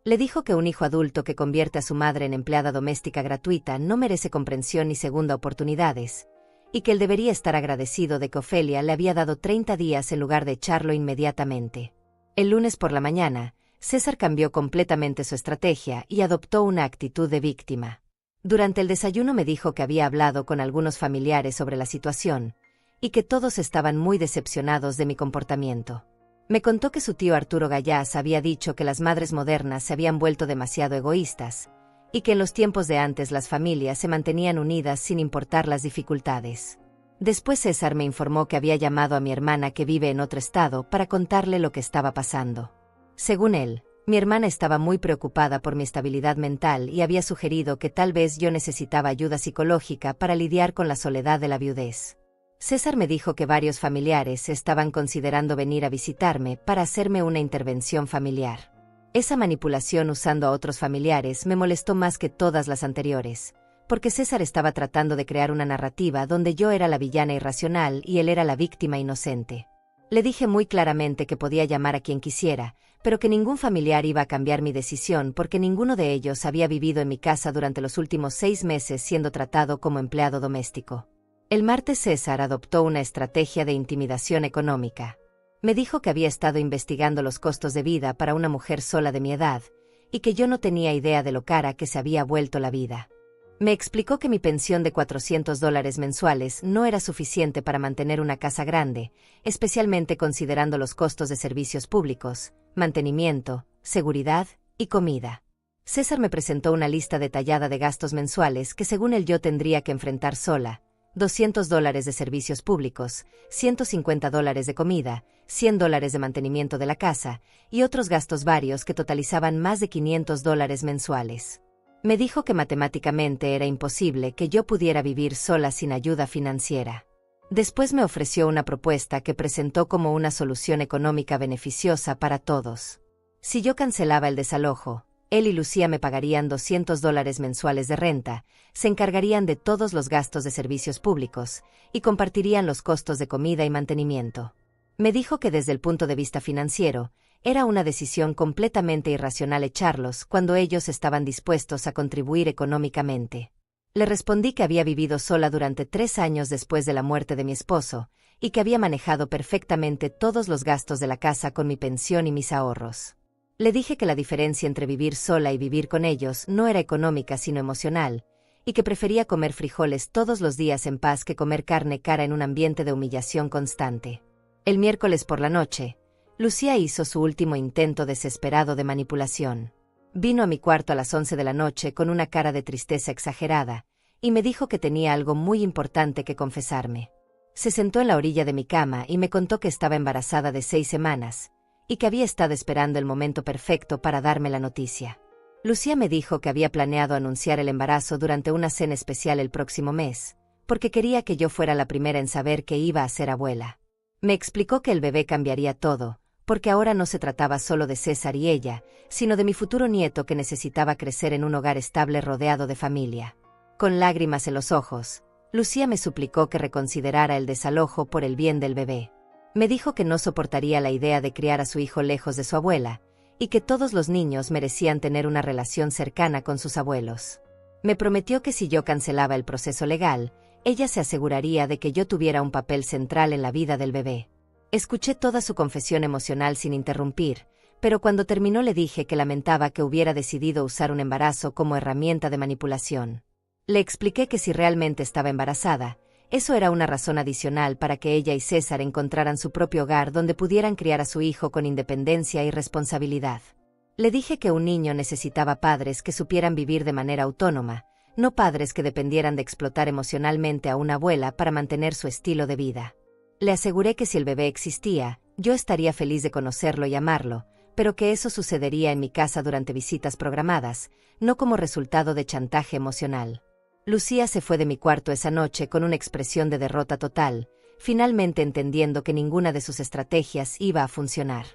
Le dijo que un hijo adulto que convierte a su madre en empleada doméstica gratuita no merece comprensión ni segunda oportunidades, y que él debería estar agradecido de que Ofelia le había dado 30 días en lugar de echarlo inmediatamente. El lunes por la mañana, César cambió completamente su estrategia y adoptó una actitud de víctima. Durante el desayuno me dijo que había hablado con algunos familiares sobre la situación, y que todos estaban muy decepcionados de mi comportamiento. Me contó que su tío Arturo Gallás había dicho que las madres modernas se habían vuelto demasiado egoístas, y que en los tiempos de antes las familias se mantenían unidas sin importar las dificultades. Después César me informó que había llamado a mi hermana que vive en otro estado para contarle lo que estaba pasando. Según él, mi hermana estaba muy preocupada por mi estabilidad mental y había sugerido que tal vez yo necesitaba ayuda psicológica para lidiar con la soledad de la viudez. César me dijo que varios familiares estaban considerando venir a visitarme para hacerme una intervención familiar. Esa manipulación usando a otros familiares me molestó más que todas las anteriores, porque César estaba tratando de crear una narrativa donde yo era la villana irracional y él era la víctima inocente. Le dije muy claramente que podía llamar a quien quisiera, pero que ningún familiar iba a cambiar mi decisión porque ninguno de ellos había vivido en mi casa durante los últimos 6 meses siendo tratado como empleado doméstico. El martes César adoptó una estrategia de intimidación económica. Me dijo que había estado investigando los costos de vida para una mujer sola de mi edad, y que yo no tenía idea de lo cara que se había vuelto la vida. Me explicó que mi pensión de $400 mensuales no era suficiente para mantener una casa grande, especialmente considerando los costos de servicios públicos, mantenimiento, seguridad y comida. César me presentó una lista detallada de gastos mensuales que según él yo tendría que enfrentar sola: $200 de servicios públicos, $150 de comida, $100 de mantenimiento de la casa, y otros gastos varios que totalizaban más de $500 mensuales. Me dijo que matemáticamente era imposible que yo pudiera vivir sola sin ayuda financiera. Después me ofreció una propuesta que presentó como una solución económica beneficiosa para todos. Si yo cancelaba el desalojo, él y Lucía me pagarían $200 mensuales de renta, se encargarían de todos los gastos de servicios públicos, y compartirían los costos de comida y mantenimiento. Me dijo que desde el punto de vista financiero, era una decisión completamente irracional echarlos cuando ellos estaban dispuestos a contribuir económicamente. Le respondí que había vivido sola durante 3 años después de la muerte de mi esposo, y que había manejado perfectamente todos los gastos de la casa con mi pensión y mis ahorros. Le dije que la diferencia entre vivir sola y vivir con ellos no era económica sino emocional, y que prefería comer frijoles todos los días en paz que comer carne cara en un ambiente de humillación constante. El miércoles por la noche, Lucía hizo su último intento desesperado de manipulación. Vino a mi cuarto a las 11 de la noche con una cara de tristeza exagerada, y me dijo que tenía algo muy importante que confesarme. Se sentó en la orilla de mi cama y me contó que estaba embarazada de 6 semanas, y que había estado esperando el momento perfecto para darme la noticia. Lucía me dijo que había planeado anunciar el embarazo durante una cena especial el próximo mes, porque quería que yo fuera la primera en saber que iba a ser abuela. Me explicó que el bebé cambiaría todo, porque ahora no se trataba solo de César y ella, sino de mi futuro nieto que necesitaba crecer en un hogar estable rodeado de familia. Con lágrimas en los ojos, Lucía me suplicó que reconsiderara el desalojo por el bien del bebé. Me dijo que no soportaría la idea de criar a su hijo lejos de su abuela, y que todos los niños merecían tener una relación cercana con sus abuelos. Me prometió que si yo cancelaba el proceso legal, ella se aseguraría de que yo tuviera un papel central en la vida del bebé. Escuché toda su confesión emocional sin interrumpir, pero cuando terminó le dije que lamentaba que hubiera decidido usar un embarazo como herramienta de manipulación. Le expliqué que si realmente estaba embarazada, eso era una razón adicional para que ella y César encontraran su propio hogar donde pudieran criar a su hijo con independencia y responsabilidad. Le dije que un niño necesitaba padres que supieran vivir de manera autónoma, no padres que dependieran de explotar emocionalmente a una abuela para mantener su estilo de vida. Le aseguré que si el bebé existía, yo estaría feliz de conocerlo y amarlo, pero que eso sucedería en mi casa durante visitas programadas, no como resultado de chantaje emocional. Lucía se fue de mi cuarto esa noche con una expresión de derrota total, finalmente entendiendo que ninguna de sus estrategias iba a funcionar.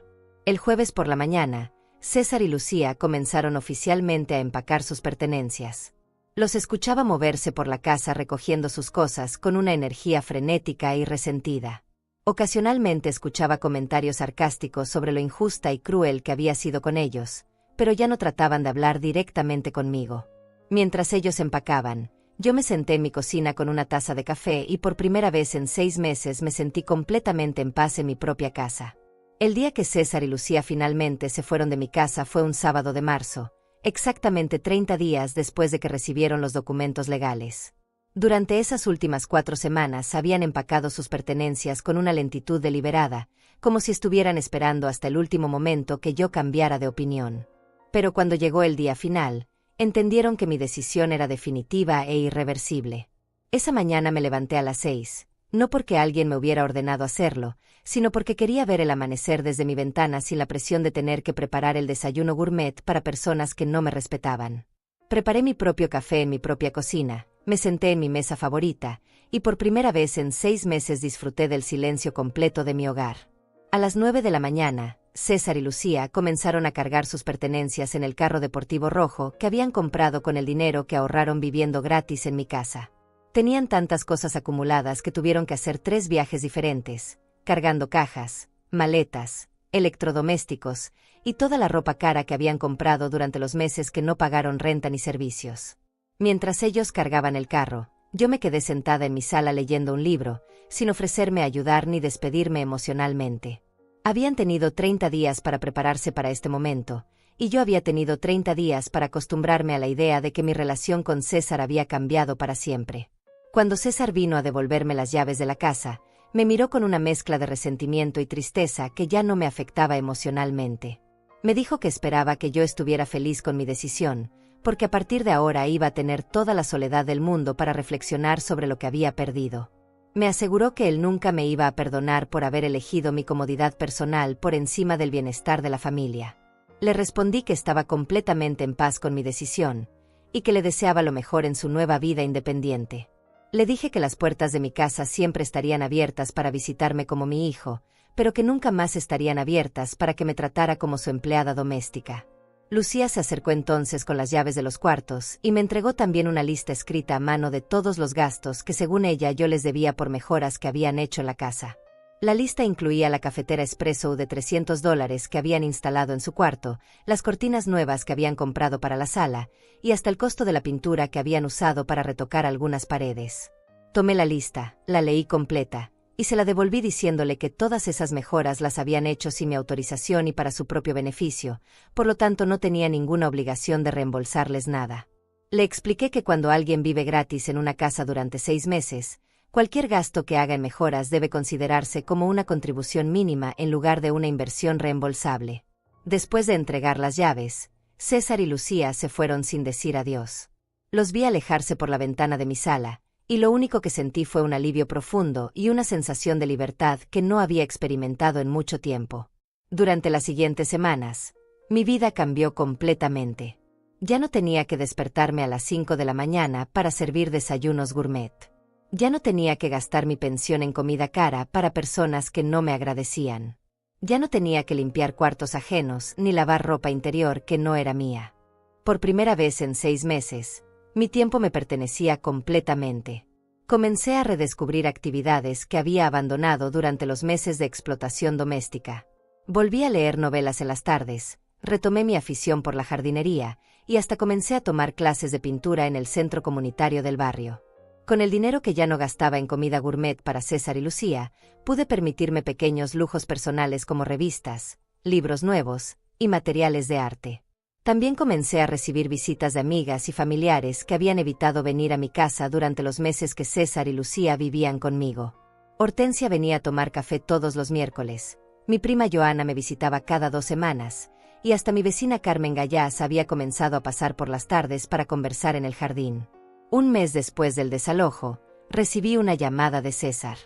El jueves por la mañana, César y Lucía comenzaron oficialmente a empacar sus pertenencias. Los escuchaba moverse por la casa recogiendo sus cosas con una energía frenética y resentida. Ocasionalmente escuchaba comentarios sarcásticos sobre lo injusta y cruel que había sido con ellos, pero ya no trataban de hablar directamente conmigo. Mientras ellos empacaban, yo me senté en mi cocina con una taza de café y por primera vez en 6 meses me sentí completamente en paz en mi propia casa. El día que César y Lucía finalmente se fueron de mi casa fue un sábado de marzo, exactamente 30 días después de que recibieron los documentos legales. Durante esas últimas 4 semanas habían empacado sus pertenencias con una lentitud deliberada, como si estuvieran esperando hasta el último momento que yo cambiara de opinión. Pero cuando llegó el día final, entendieron que mi decisión era definitiva e irreversible. Esa mañana me levanté a las 6, no porque alguien me hubiera ordenado hacerlo, sino porque quería ver el amanecer desde mi ventana sin la presión de tener que preparar el desayuno gourmet para personas que no me respetaban. Preparé mi propio café en mi propia cocina, me senté en mi mesa favorita, y por primera vez en 6 meses disfruté del silencio completo de mi hogar. A las 9 de la mañana, César y Lucía comenzaron a cargar sus pertenencias en el carro deportivo rojo que habían comprado con el dinero que ahorraron viviendo gratis en mi casa. Tenían tantas cosas acumuladas que tuvieron que hacer 3 viajes diferentes, cargando cajas, maletas, electrodomésticos y toda la ropa cara que habían comprado durante los meses que no pagaron renta ni servicios. Mientras ellos cargaban el carro, yo me quedé sentada en mi sala leyendo un libro, sin ofrecerme a ayudar ni despedirme emocionalmente. Habían tenido 30 días para prepararse para este momento, y yo había tenido 30 días para acostumbrarme a la idea de que mi relación con César había cambiado para siempre. Cuando César vino a devolverme las llaves de la casa, me miró con una mezcla de resentimiento y tristeza que ya no me afectaba emocionalmente. Me dijo que esperaba que yo estuviera feliz con mi decisión, porque a partir de ahora iba a tener toda la soledad del mundo para reflexionar sobre lo que había perdido. Me aseguró que él nunca me iba a perdonar por haber elegido mi comodidad personal por encima del bienestar de la familia. Le respondí que estaba completamente en paz con mi decisión, y que le deseaba lo mejor en su nueva vida independiente. Le dije que las puertas de mi casa siempre estarían abiertas para visitarme como mi hijo, pero que nunca más estarían abiertas para que me tratara como su empleada doméstica. Lucía se acercó entonces con las llaves de los cuartos y me entregó también una lista escrita a mano de todos los gastos que según ella yo les debía por mejoras que habían hecho en la casa. La lista incluía la cafetera Espresso de $300 que habían instalado en su cuarto, las cortinas nuevas que habían comprado para la sala, y hasta el costo de la pintura que habían usado para retocar algunas paredes. Tomé la lista, la leí completa, y se la devolví diciéndole que todas esas mejoras las habían hecho sin mi autorización y para su propio beneficio, por lo tanto no tenía ninguna obligación de reembolsarles nada. Le expliqué que cuando alguien vive gratis en una casa durante 6 meses, cualquier gasto que haga en mejoras debe considerarse como una contribución mínima en lugar de una inversión reembolsable. Después de entregar las llaves, César y Lucía se fueron sin decir adiós. Los vi alejarse por la ventana de mi sala, y lo único que sentí fue un alivio profundo y una sensación de libertad que no había experimentado en mucho tiempo. Durante las siguientes semanas, mi vida cambió completamente. Ya no tenía que despertarme a las 5 de la mañana para servir desayunos gourmet. Ya no tenía que gastar mi pensión en comida cara para personas que no me agradecían. Ya no tenía que limpiar cuartos ajenos ni lavar ropa interior que no era mía. Por primera vez en 6 meses, mi tiempo me pertenecía completamente. Comencé a redescubrir actividades que había abandonado durante los meses de explotación doméstica. Volví a leer novelas en las tardes, retomé mi afición por la jardinería, y hasta comencé a tomar clases de pintura en el centro comunitario del barrio. Con el dinero que ya no gastaba en comida gourmet para César y Lucía, pude permitirme pequeños lujos personales como revistas, libros nuevos y materiales de arte. También comencé a recibir visitas de amigas y familiares que habían evitado venir a mi casa durante los meses que César y Lucía vivían conmigo. Hortensia venía a tomar café todos los miércoles, mi prima Joana me visitaba cada 2 semanas, y hasta mi vecina Carmen Gallás había comenzado a pasar por las tardes para conversar en el jardín. Un mes después del desalojo, recibí una llamada de César.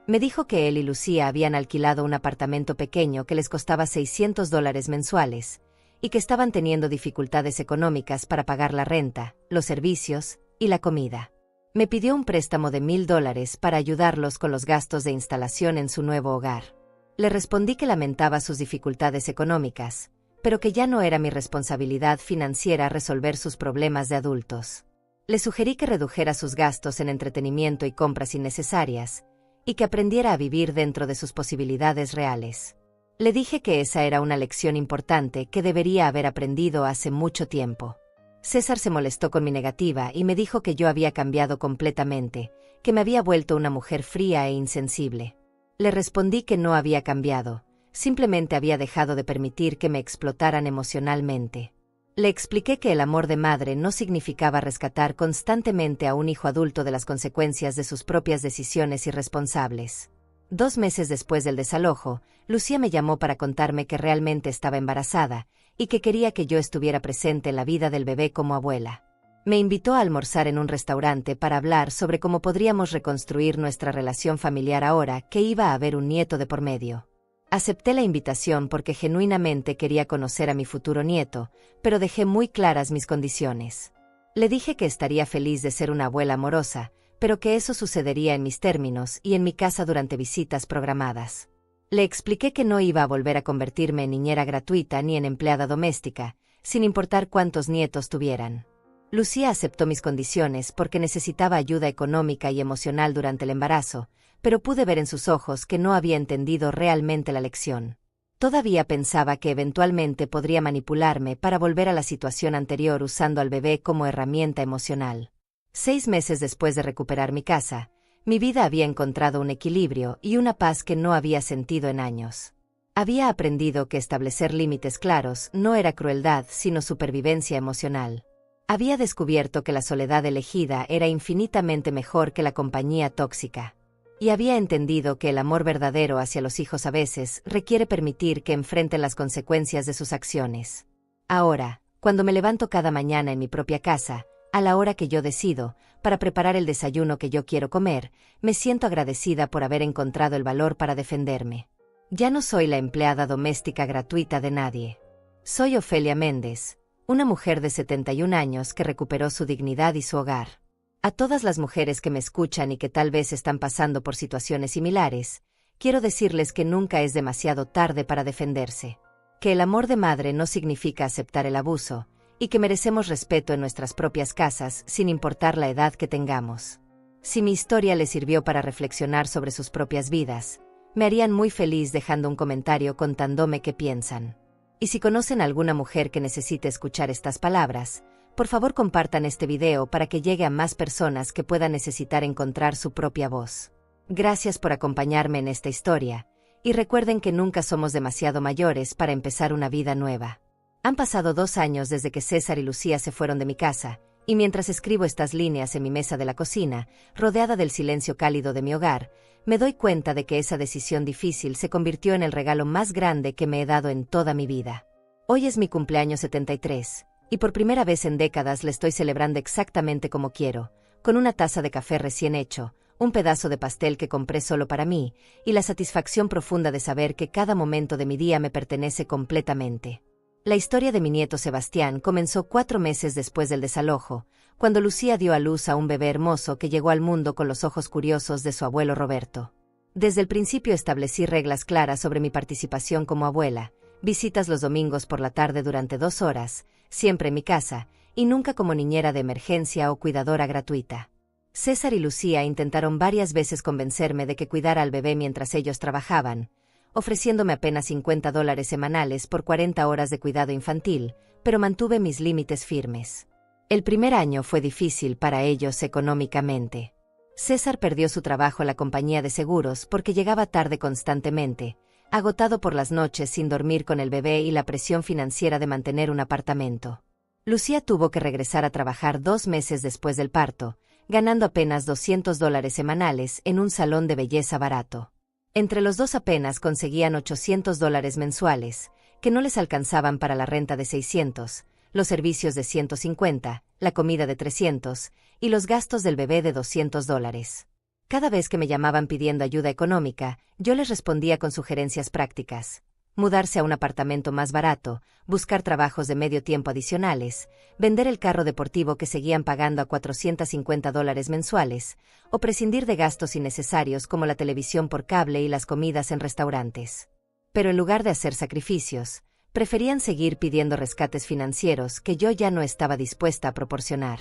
Me dijo que él y Lucía habían alquilado un apartamento pequeño que les costaba $600 mensuales, y que estaban teniendo dificultades económicas para pagar la renta, los servicios y la comida. Me pidió un préstamo de $1,000 para ayudarlos con los gastos de instalación en su nuevo hogar. Le respondí que lamentaba sus dificultades económicas, pero que ya no era mi responsabilidad financiera resolver sus problemas de adultos. Le sugerí que redujera sus gastos en entretenimiento y compras innecesarias, y que aprendiera a vivir dentro de sus posibilidades reales. Le dije que esa era una lección importante que debería haber aprendido hace mucho tiempo. César se molestó con mi negativa y me dijo que yo había cambiado completamente, que me había vuelto una mujer fría e insensible. Le respondí que no había cambiado, simplemente había dejado de permitir que me explotaran emocionalmente. Le expliqué que el amor de madre no significaba rescatar constantemente a un hijo adulto de las consecuencias de sus propias decisiones irresponsables. 2 meses después del desalojo, Lucía me llamó para contarme que realmente estaba embarazada y que quería que yo estuviera presente en la vida del bebé como abuela. Me invitó a almorzar en un restaurante para hablar sobre cómo podríamos reconstruir nuestra relación familiar ahora que iba a haber un nieto de por medio. Acepté la invitación porque genuinamente quería conocer a mi futuro nieto, pero dejé muy claras mis condiciones. Le dije que estaría feliz de ser una abuela amorosa, pero que eso sucedería en mis términos y en mi casa durante visitas programadas. Le expliqué que no iba a volver a convertirme en niñera gratuita ni en empleada doméstica, sin importar cuántos nietos tuvieran. Lucía aceptó mis condiciones porque necesitaba ayuda económica y emocional durante el embarazo, pero pude ver en sus ojos que no había entendido realmente la lección. Todavía pensaba que eventualmente podría manipularme para volver a la situación anterior usando al bebé como herramienta emocional. 6 meses después de recuperar mi casa, mi vida había encontrado un equilibrio y una paz que no había sentido en años. Había aprendido que establecer límites claros no era crueldad, sino supervivencia emocional. Había descubierto que la soledad elegida era infinitamente mejor que la compañía tóxica. Y había entendido que el amor verdadero hacia los hijos a veces requiere permitir que enfrenten las consecuencias de sus acciones. Ahora, cuando me levanto cada mañana en mi propia casa, a la hora que yo decido, para preparar el desayuno que yo quiero comer, me siento agradecida por haber encontrado el valor para defenderme. Ya no soy la empleada doméstica gratuita de nadie. Soy Ofelia Méndez, una mujer de 71 años que recuperó su dignidad y su hogar. A todas las mujeres que me escuchan y que tal vez están pasando por situaciones similares, quiero decirles que nunca es demasiado tarde para defenderse. Que el amor de madre no significa aceptar el abuso, y que merecemos respeto en nuestras propias casas sin importar la edad que tengamos. Si mi historia les sirvió para reflexionar sobre sus propias vidas, me harían muy feliz dejando un comentario contándome qué piensan. Y si conocen a alguna mujer que necesite escuchar estas palabras, por favor compartan este video para que llegue a más personas que puedan necesitar encontrar su propia voz. Gracias por acompañarme en esta historia, y recuerden que nunca somos demasiado mayores para empezar una vida nueva. Han pasado 2 años desde que César y Lucía se fueron de mi casa, y mientras escribo estas líneas en mi mesa de la cocina, rodeada del silencio cálido de mi hogar, me doy cuenta de que esa decisión difícil se convirtió en el regalo más grande que me he dado en toda mi vida. Hoy es mi cumpleaños 73. Y por primera vez en décadas le estoy celebrando exactamente como quiero, con una taza de café recién hecho, un pedazo de pastel que compré solo para mí, y la satisfacción profunda de saber que cada momento de mi día me pertenece completamente. La historia de mi nieto Sebastián comenzó 4 meses después del desalojo, cuando Lucía dio a luz a un bebé hermoso que llegó al mundo con los ojos curiosos de su abuelo Roberto. Desde el principio establecí reglas claras sobre mi participación como abuela, visitas los domingos por la tarde durante 2 horas, siempre en mi casa, y nunca como niñera de emergencia o cuidadora gratuita. César y Lucía intentaron varias veces convencerme de que cuidara al bebé mientras ellos trabajaban, ofreciéndome apenas $50 semanales por 40 horas de cuidado infantil, pero mantuve mis límites firmes. El primer año fue difícil para ellos económicamente. César perdió su trabajo en la compañía de seguros porque llegaba tarde constantemente, agotado por las noches sin dormir con el bebé y la presión financiera de mantener un apartamento. Lucía tuvo que regresar a trabajar 2 meses después del parto, ganando apenas $200 semanales en un salón de belleza barato. Entre los dos apenas conseguían $800 mensuales, que no les alcanzaban para la renta de $600, los servicios de 150, la comida de 300, y los gastos del bebé de $200. Cada vez que me llamaban pidiendo ayuda económica, yo les respondía con sugerencias prácticas. Mudarse a un apartamento más barato, buscar trabajos de medio tiempo adicionales, vender el carro deportivo que seguían pagando a $450 mensuales, o prescindir de gastos innecesarios como la televisión por cable y las comidas en restaurantes. Pero en lugar de hacer sacrificios, preferían seguir pidiendo rescates financieros que yo ya no estaba dispuesta a proporcionar.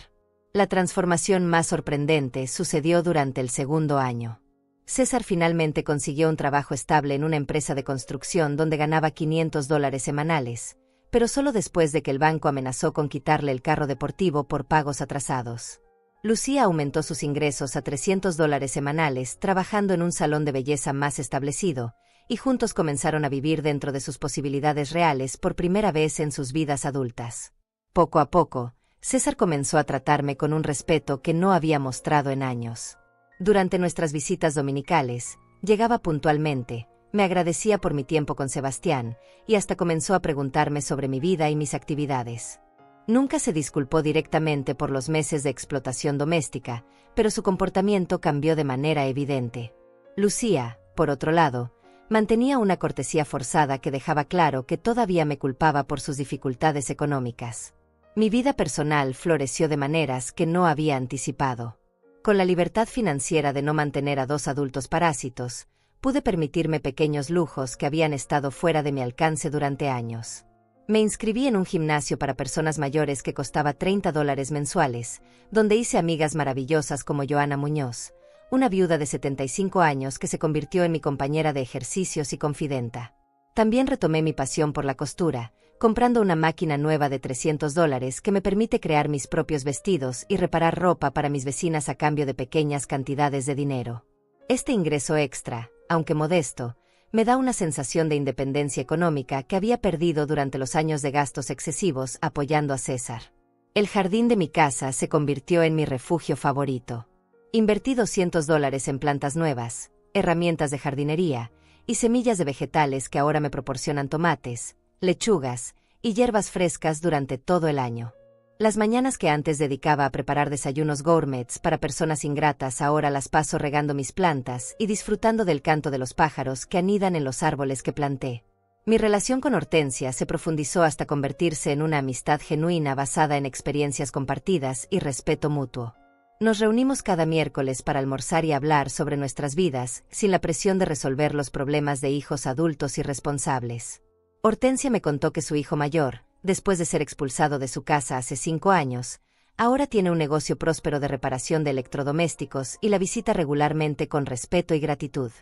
La transformación más sorprendente sucedió durante el segundo año. César finalmente consiguió un trabajo estable en una empresa de construcción donde ganaba $500 semanales, pero solo después de que el banco amenazó con quitarle el carro deportivo por pagos atrasados. Lucía aumentó sus ingresos a $300 semanales trabajando en un salón de belleza más establecido, y juntos comenzaron a vivir dentro de sus posibilidades reales por primera vez en sus vidas adultas. Poco a poco, César comenzó a tratarme con un respeto que no había mostrado en años. Durante nuestras visitas dominicales, llegaba puntualmente, me agradecía por mi tiempo con Sebastián, y hasta comenzó a preguntarme sobre mi vida y mis actividades. Nunca se disculpó directamente por los meses de explotación doméstica, pero su comportamiento cambió de manera evidente. Lucía, por otro lado, mantenía una cortesía forzada que dejaba claro que todavía me culpaba por sus dificultades económicas. Mi vida personal floreció de maneras que no había anticipado. Con la libertad financiera de no mantener a dos adultos parásitos, pude permitirme pequeños lujos que habían estado fuera de mi alcance durante años. Me inscribí en un gimnasio para personas mayores que costaba $30 mensuales, donde hice amigas maravillosas como Joana Muñoz, una viuda de 75 años que se convirtió en mi compañera de ejercicios y confidenta. También retomé mi pasión por la costura, comprando una máquina nueva de $300 que me permite crear mis propios vestidos y reparar ropa para mis vecinas a cambio de pequeñas cantidades de dinero. Este ingreso extra, aunque modesto, me da una sensación de independencia económica que había perdido durante los años de gastos excesivos apoyando a César. El jardín de mi casa se convirtió en mi refugio favorito. Invertí $200 en plantas nuevas, herramientas de jardinería y semillas de vegetales que ahora me proporcionan tomates, lechugas y hierbas frescas durante todo el año. Las mañanas que antes dedicaba a preparar desayunos gourmets para personas ingratas ahora las paso regando mis plantas y disfrutando del canto de los pájaros que anidan en los árboles que planté. Mi relación con Hortensia se profundizó hasta convertirse en una amistad genuina basada en experiencias compartidas y respeto mutuo. Nos reunimos cada miércoles para almorzar y hablar sobre nuestras vidas, sin la presión de resolver los problemas de hijos adultos y responsables. Hortensia me contó que su hijo mayor, después de ser expulsado de su casa hace 5 años, ahora tiene un negocio próspero de reparación de electrodomésticos y la visita regularmente con respeto y gratitud.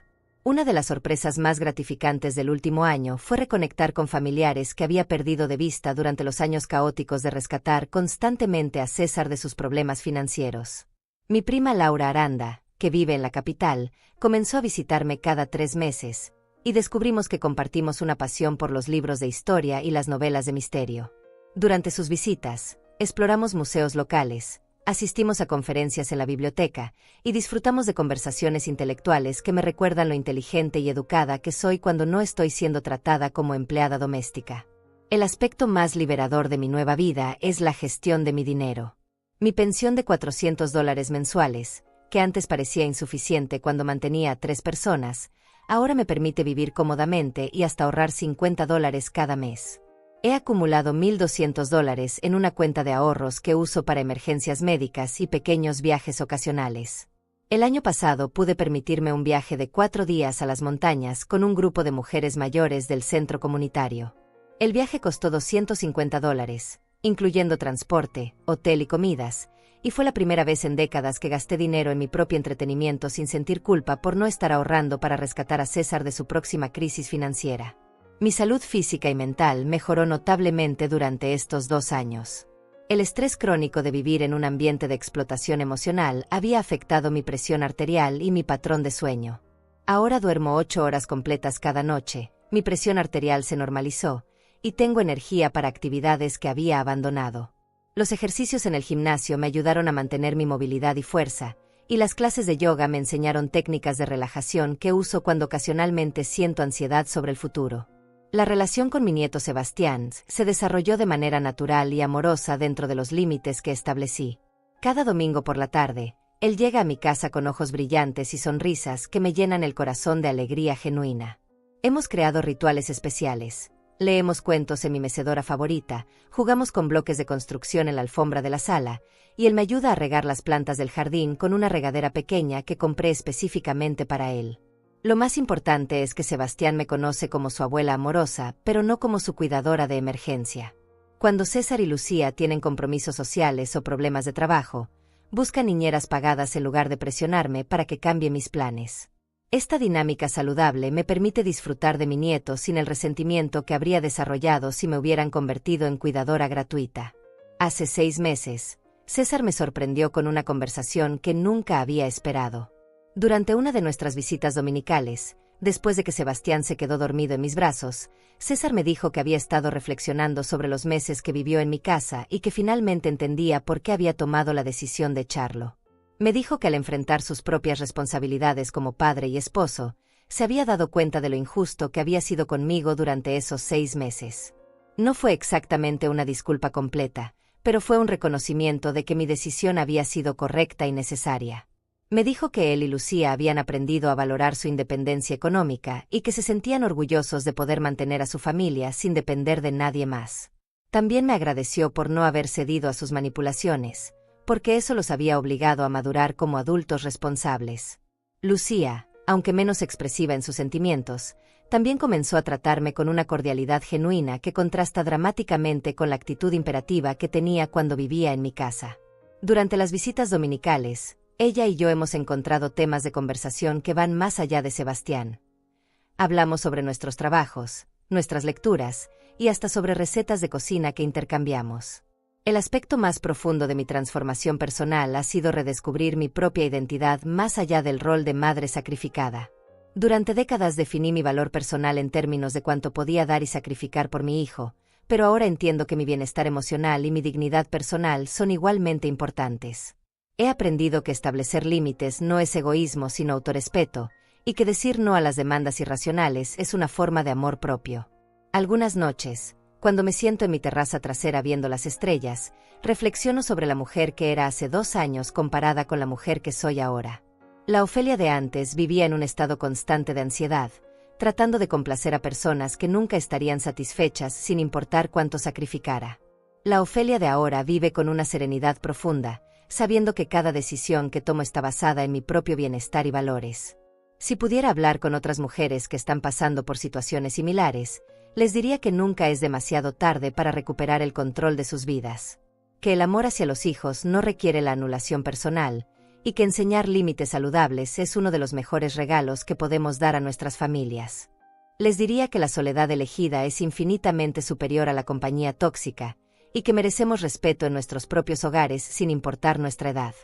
Una de las sorpresas más gratificantes del último año fue reconectar con familiares que había perdido de vista durante los años caóticos de rescatar constantemente a César de sus problemas financieros. Mi prima Laura Aranda, que vive en la capital, comenzó a visitarme cada 3 meses, y descubrimos que compartimos una pasión por los libros de historia y las novelas de misterio. Durante sus visitas, exploramos museos locales, asistimos a conferencias en la biblioteca y disfrutamos de conversaciones intelectuales que me recuerdan lo inteligente y educada que soy cuando no estoy siendo tratada como empleada doméstica. El aspecto más liberador de mi nueva vida es la gestión de mi dinero. Mi pensión de $400 mensuales, que antes parecía insuficiente cuando mantenía a 3 personas, ahora me permite vivir cómodamente y hasta ahorrar $50 cada mes. He acumulado $1,200 en una cuenta de ahorros que uso para emergencias médicas y pequeños viajes ocasionales. El año pasado pude permitirme un viaje de 4 días a las montañas con un grupo de mujeres mayores del centro comunitario. El viaje costó $250, incluyendo transporte, hotel y comidas, y fue la primera vez en décadas que gasté dinero en mi propio entretenimiento sin sentir culpa por no estar ahorrando para rescatar a César de su próxima crisis financiera. Mi salud física y mental mejoró notablemente durante estos 2 años. El estrés crónico de vivir en un ambiente de explotación emocional había afectado mi presión arterial y mi patrón de sueño. Ahora duermo 8 horas completas cada noche, mi presión arterial se normalizó, y tengo energía para actividades que había abandonado. Los ejercicios en el gimnasio me ayudaron a mantener mi movilidad y fuerza, y las clases de yoga me enseñaron técnicas de relajación que uso cuando ocasionalmente siento ansiedad sobre el futuro. La relación con mi nieto Sebastián se desarrolló de manera natural y amorosa dentro de los límites que establecí. Cada domingo por la tarde, él llega a mi casa con ojos brillantes y sonrisas que me llenan el corazón de alegría genuina. Hemos creado rituales especiales. Leemos cuentos en mi mecedora favorita, jugamos con bloques de construcción en la alfombra de la sala, y él me ayuda a regar las plantas del jardín con una regadera pequeña que compré específicamente para él. Lo más importante es que Sebastián me conoce como su abuela amorosa, pero no como su cuidadora de emergencia. Cuando César y Lucía tienen compromisos sociales o problemas de trabajo, buscan niñeras pagadas en lugar de presionarme para que cambie mis planes. Esta dinámica saludable me permite disfrutar de mi nieto sin el resentimiento que habría desarrollado si me hubieran convertido en cuidadora gratuita. Hace 6 meses, César me sorprendió con una conversación que nunca había esperado. Durante una de nuestras visitas dominicales, después de que Sebastián se quedó dormido en mis brazos, César me dijo que había estado reflexionando sobre los meses que vivió en mi casa y que finalmente entendía por qué había tomado la decisión de echarlo. Me dijo que al enfrentar sus propias responsabilidades como padre y esposo, se había dado cuenta de lo injusto que había sido conmigo durante esos 6 meses. No fue exactamente una disculpa completa, pero fue un reconocimiento de que mi decisión había sido correcta y necesaria. Me dijo que él y Lucía habían aprendido a valorar su independencia económica y que se sentían orgullosos de poder mantener a su familia sin depender de nadie más. También me agradeció por no haber cedido a sus manipulaciones, porque eso los había obligado a madurar como adultos responsables. Lucía, aunque menos expresiva en sus sentimientos, también comenzó a tratarme con una cordialidad genuina que contrasta dramáticamente con la actitud imperativa que tenía cuando vivía en mi casa. Durante las visitas dominicales, ella y yo hemos encontrado temas de conversación que van más allá de Sebastián. Hablamos sobre nuestros trabajos, nuestras lecturas, y hasta sobre recetas de cocina que intercambiamos. El aspecto más profundo de mi transformación personal ha sido redescubrir mi propia identidad más allá del rol de madre sacrificada. Durante décadas definí mi valor personal en términos de cuánto podía dar y sacrificar por mi hijo, pero ahora entiendo que mi bienestar emocional y mi dignidad personal son igualmente importantes. He aprendido que establecer límites no es egoísmo sino autorrespeto, y que decir no a las demandas irracionales es una forma de amor propio. Algunas noches, cuando me siento en mi terraza trasera viendo las estrellas, reflexiono sobre la mujer que era hace 2 años comparada con la mujer que soy ahora. La Ofelia de antes vivía en un estado constante de ansiedad, tratando de complacer a personas que nunca estarían satisfechas sin importar cuánto sacrificara. La Ofelia de ahora vive con una serenidad profunda, sabiendo que cada decisión que tomo está basada en mi propio bienestar y valores. Si pudiera hablar con otras mujeres que están pasando por situaciones similares, les diría que nunca es demasiado tarde para recuperar el control de sus vidas, que el amor hacia los hijos no requiere la anulación personal, y que enseñar límites saludables es uno de los mejores regalos que podemos dar a nuestras familias. Les diría que la soledad elegida es infinitamente superior a la compañía tóxica, y que merecemos respeto en nuestros propios hogares sin importar nuestra edad.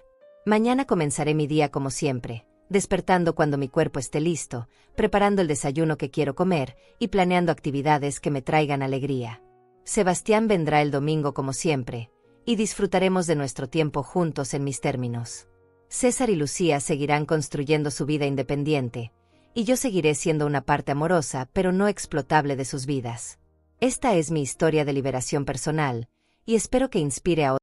Mañana comenzaré mi día como siempre, despertando cuando mi cuerpo esté listo, preparando el desayuno que quiero comer y planeando actividades que me traigan alegría. Sebastián vendrá el domingo como siempre, y disfrutaremos de nuestro tiempo juntos en mis términos. César y Lucía seguirán construyendo su vida independiente, y yo seguiré siendo una parte amorosa pero no explotable de sus vidas. Esta es mi historia de liberación personal, y espero que inspire a otros.